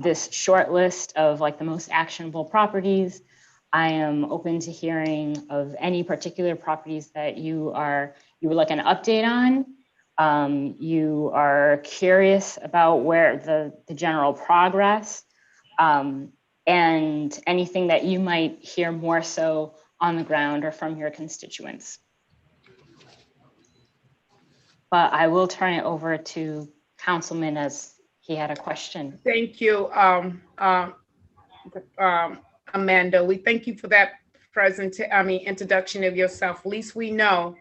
S16: this short list of like the most actionable properties, I am open to hearing of any particular properties that you would like an update on. You are curious about where the general progress, and anything that you might hear more so on the ground or from your constituents. But I will turn it over to Councilman as he had a question.
S1: Thank you, Amanda. We thank you for that introduction of yourself. At least we know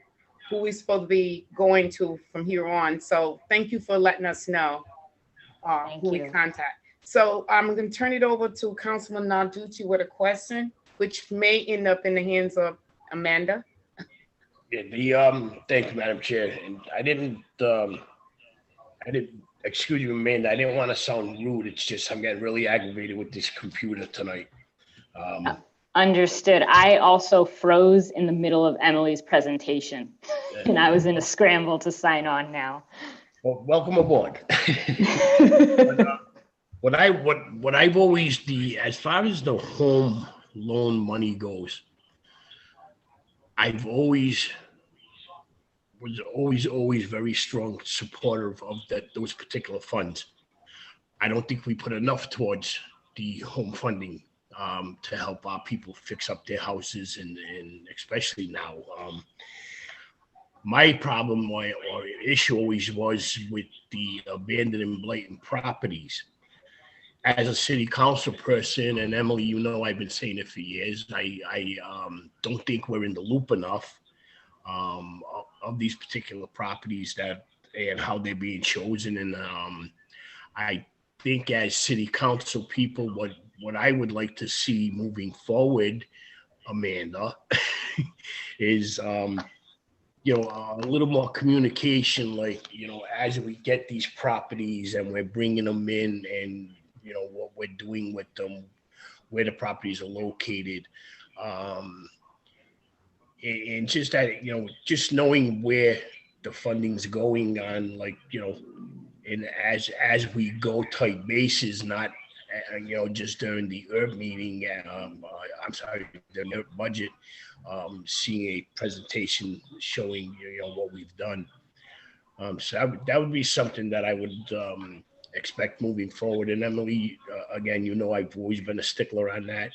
S1: who we're supposed to be going to from here on. So thank you for letting us know who we contact. So I'm going to turn it over to Councilman Narducci with a question, which may end up in the hands of Amanda.
S5: Yeah, thank you, Madam Chair. And I didn't, excuse you, Amanda, I didn't want to sound rude. It's just I'm getting really aggravated with this computer tonight.
S16: Understood. I also froze in the middle of Emily's presentation and I was in a scramble to sign on now.
S5: Well, welcome aboard. What I've always, as far as the home loan money goes, I've always very strong supporter of those particular funds. I don't think we put enough towards the home funding to help our people fix up their houses, and especially now. My problem or issue always was with the abandoned and blighted properties. As a city council person, and Emily, you know I've been saying it for years, I don't think we're in the loop enough of these particular properties and how they're being chosen. And I think as city council people, what I would like to see moving forward, Amanda, is a little more communication, like, as we get these properties and we're bringing them in, and what we're doing with them, where the properties are located, and just that, just knowing where the funding's going on, like, and as we go type basis, not just during the ERB meeting, the ERB budget, seeing a presentation showing what we've done. So that would be something that I would expect moving forward. And Emily, again, I've always been a stickler on that.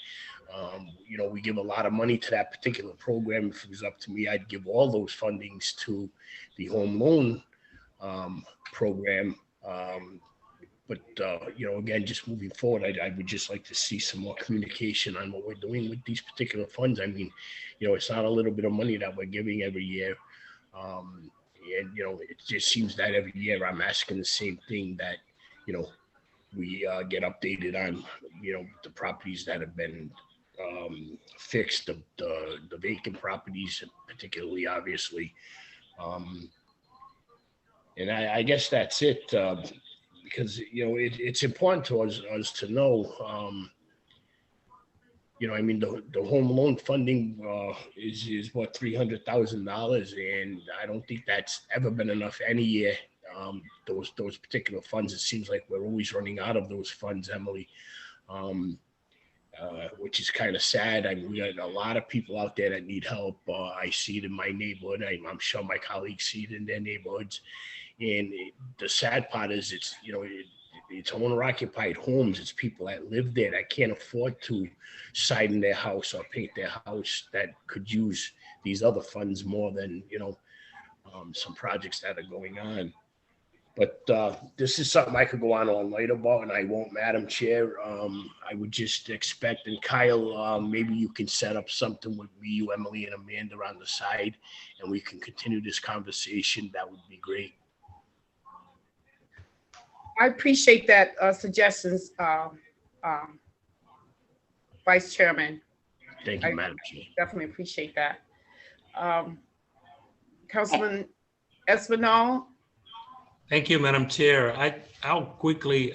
S5: We give a lot of money to that particular program. If it was up to me, I'd give all those fundings to the home loan program. But again, just moving forward, I would just like to see some more communication on what we're doing with these particular funds. I mean, it's not a little bit of money that we're giving every year. And, it just seems that every year I'm asking the same thing, that, we get updated on, the properties that have been fixed, the vacant properties, particularly, obviously. And I guess that's it, because, it's important to us to know you know, I mean, the home loan funding is what, $300,000, and I don't think that's ever been enough any year. Those particular funds, it seems like we're always running out of those funds, Emily, which is kind of sad. I mean, we got a lot of people out there that need help. I see it in my neighborhood. I'm sure my colleagues see it in their neighborhoods. And the sad part is, it's, you know, it's owner-occupied homes. It's people that live there that can't afford to siding their house or paint their house, that could use these other funds more than, you know, some projects that are going on. But this is something I could go on all night about, and I won't, Madam Chair. I would just expect, and Kyle, maybe you can set up something with me, you, Emily, and Amanda on the side, and we can continue this conversation. That would be great.
S1: I appreciate that suggestions, Vice Chairman.
S5: Thank you, Madam Chair.
S1: Definitely appreciate that. Councilman Espinal.
S6: Thank you, Madam Chair. I'll quickly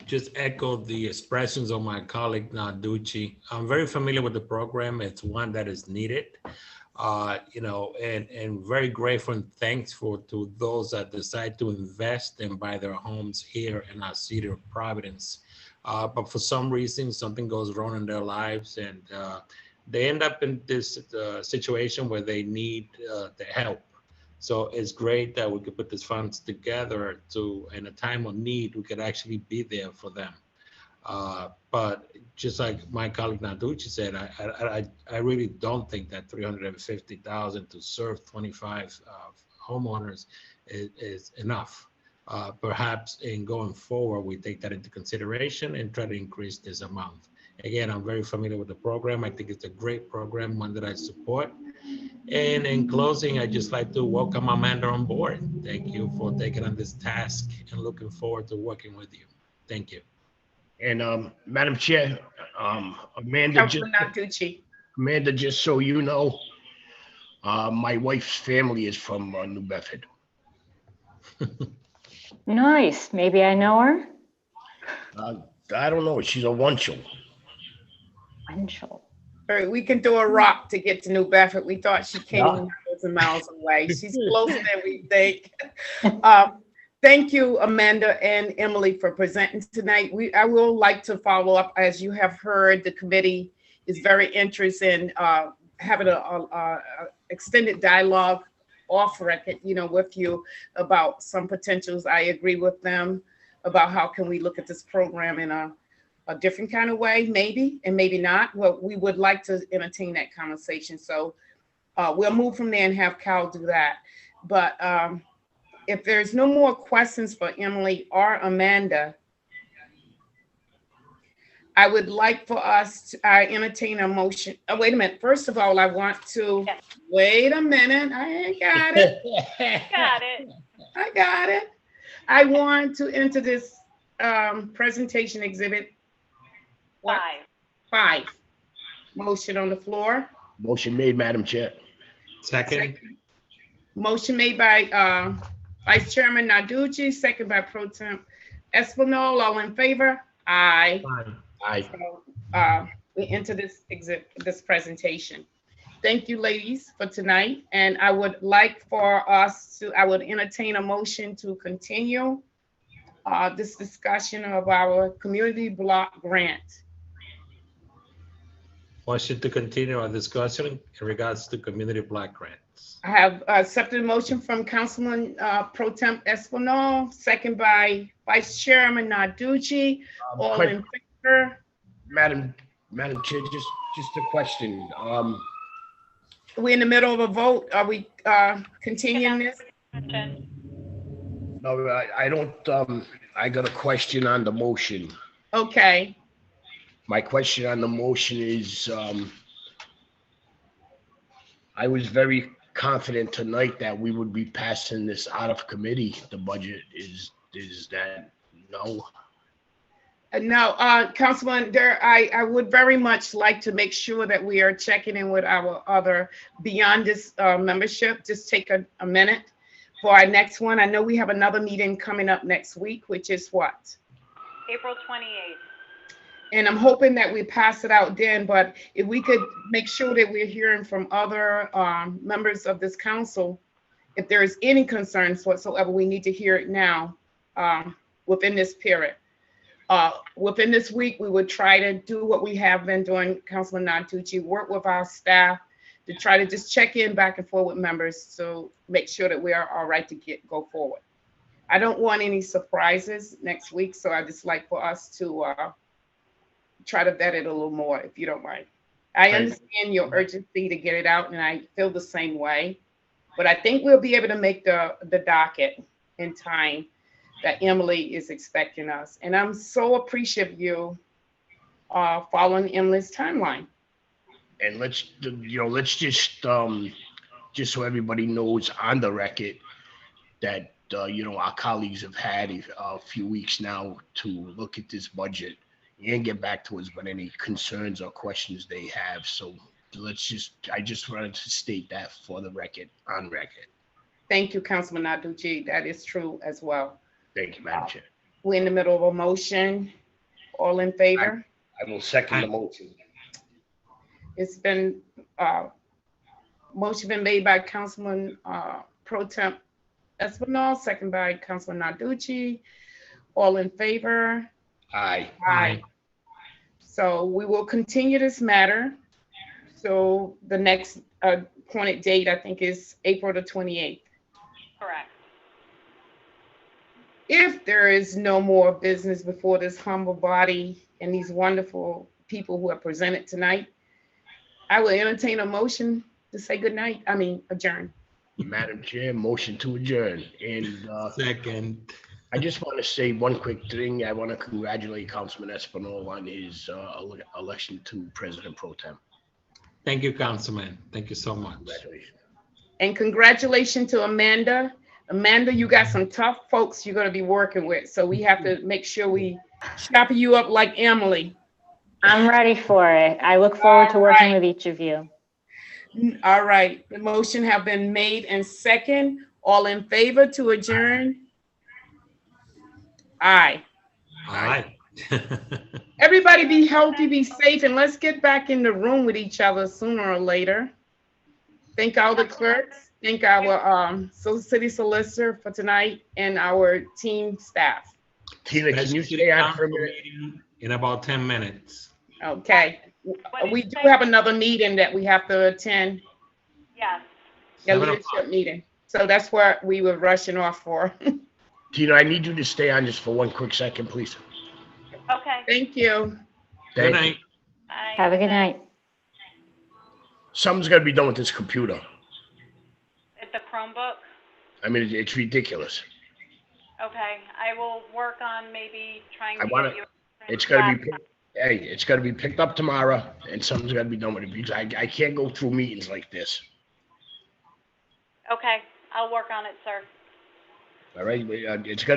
S6: just echo the expressions of my colleague Narducci. I'm very familiar with the program. It's one that is needed, you know, and very grateful and thankful to those that decide to invest and buy their homes here in our city of Providence. But for some reason, something goes wrong in their lives, and they end up in this situation where they need the help. So it's great that we could put these funds together to, in a time of need, we could actually be there for them. But just like my colleague Narducci said, I really don't think that $350,000 to serve 25 homeowners is enough. Perhaps in going forward, we take that into consideration and try to increase this amount. Again, I'm very familiar with the program. I think it's a great program, one that I support. And in closing, I'd just like to welcome Amanda on board. Thank you for taking on this task, and looking forward to working with you. Thank you.
S5: And Madam Chair, Amanda, just so you know, my wife's family is from New Bedford.
S16: Nice. Maybe I know her.
S5: I don't know. She's a Wunschel.
S16: Wunschel.
S1: All right, we can do a rock to get to New Bedford. We thought she came miles and miles away. She's closer than we think. Thank you, Amanda and Emily, for presenting tonight. I will like to follow up. As you have heard, the committee is very interested in having a extended dialogue off record, you know, with you about some potentials. I agree with them about how can we look at this program in a different kind of way, maybe, and maybe not. Well, we would like to entertain that conversation. So we'll move from there and have Cal do that. But if there's no more questions for Emily or Amanda, I would like for us to entertain a motion. Oh, wait a minute. First of all, I want to, wait a minute. I got it.
S4: Got it.
S1: I got it. I want to enter this presentation exhibit. Five. Motion on the floor.
S5: Motion made, Madam Chair.
S6: Second.
S1: Motion made by Vice Chairman Narducci, second by Pro Temp Espinal. All in favor? Aye.
S5: Aye.
S1: So, we enter this presentation. Thank you, ladies, for tonight. And I would like for us to, I would entertain a motion to continue this discussion of our community block grant.
S6: Motion to continue our discussion in regards to community block grants.
S1: I have accepted a motion from Councilman Pro Temp Espinal, second by Vice Chairman Narducci. All in favor?
S5: Madam Chair, just a question.
S1: We're in the middle of a vote. Are we continuing this?
S5: No, I don't. I got a question on the motion.
S1: Okay.
S5: My question on the motion is, I was very confident tonight that we would be passing this out of committee. The budget is that no?
S1: No, Councilman, I would very much like to make sure that we are checking in with our other beyond this membership. Just take a minute for our next one. I know we have another meeting coming up next week, which is what?
S4: April 28th.
S1: And I'm hoping that we pass it out then, but if we could make sure that we're hearing from other members of this council, if there is any concerns whatsoever, we need to hear it now within this period. Within this week, we would try to do what we have been doing, Councilman Narducci, work with our staff to try to just check in back and forth with members to make sure that we are all right to go forward. I don't want any surprises next week, so I just like for us to try to vet it a little more, if you don't mind. I understand your urgency to get it out, and I feel the same way, but I think we'll be able to make the docket in time that Emily is expecting us. And I'm so appreciative of you following Emily's timeline.
S5: And let's just so everybody knows on the record that, our colleagues have had a few weeks now to look at this budget and get back to us with any concerns or questions they have. So I just wanted to state that for the record, on record.
S1: Thank you, Councilman Narducci. That is true as well.
S5: Thank you, Madam Chair.
S1: We're in the middle of a motion. All in favor?
S5: I will second the motion.
S1: It's been, motion been made by Councilman Pro Temp Espinal, second by Councilman Narducci. All in favor?
S5: Aye.
S1: Aye. So we will continue this matter. So the next appointed date, I think, is April the 28th.
S4: Correct.
S1: If there is no more business before this humble body and these wonderful people who have presented tonight, I will entertain a motion to say good night. Adjourn.
S5: Madam Chair, motion to adjourn. And
S6: second.
S5: I just want to say one quick thing. I want to congratulate Councilman Espinal on his election to President Pro Tem.
S6: Thank you, Councilman. Thank you so much.
S5: Congratulations.
S1: And congratulations to Amanda. Amanda, you got some tough folks you're going to be working with. So we have to make sure we chop you up like Emily.
S16: I'm ready for it. I look forward to working with each of you.
S1: All right. The motion have been made and second. All in favor to adjourn? Aye.
S6: Aye.
S1: Everybody be healthy, be safe, and let's get back in the room with each other sooner or later. Thank all the clerks. Thank our city solicitor for tonight and our team staff.
S5: Tina, can you stay on for a minute?
S6: In about 10 minutes.
S1: Okay. We do have another meeting that we have to attend.
S4: Yes.
S1: A leadership meeting. So that's what we were rushing off for.
S5: Tina, I need you to stay on just for one quick second, please.
S4: Okay.
S1: Thank you.
S6: Good night.
S4: Bye.
S16: Have a good night.
S5: Something's got to be done with this computer.
S4: The Chromebook?
S5: I mean, it's ridiculous.
S4: Okay. I will work on maybe trying
S5: I
S4: to
S5: want
S4: get you.
S5: it's got to be picked up tomorrow, and something's got to be done with it because I can't go through meetings like this.
S4: Okay. I'll work on it, sir.
S5: All right, it's got to be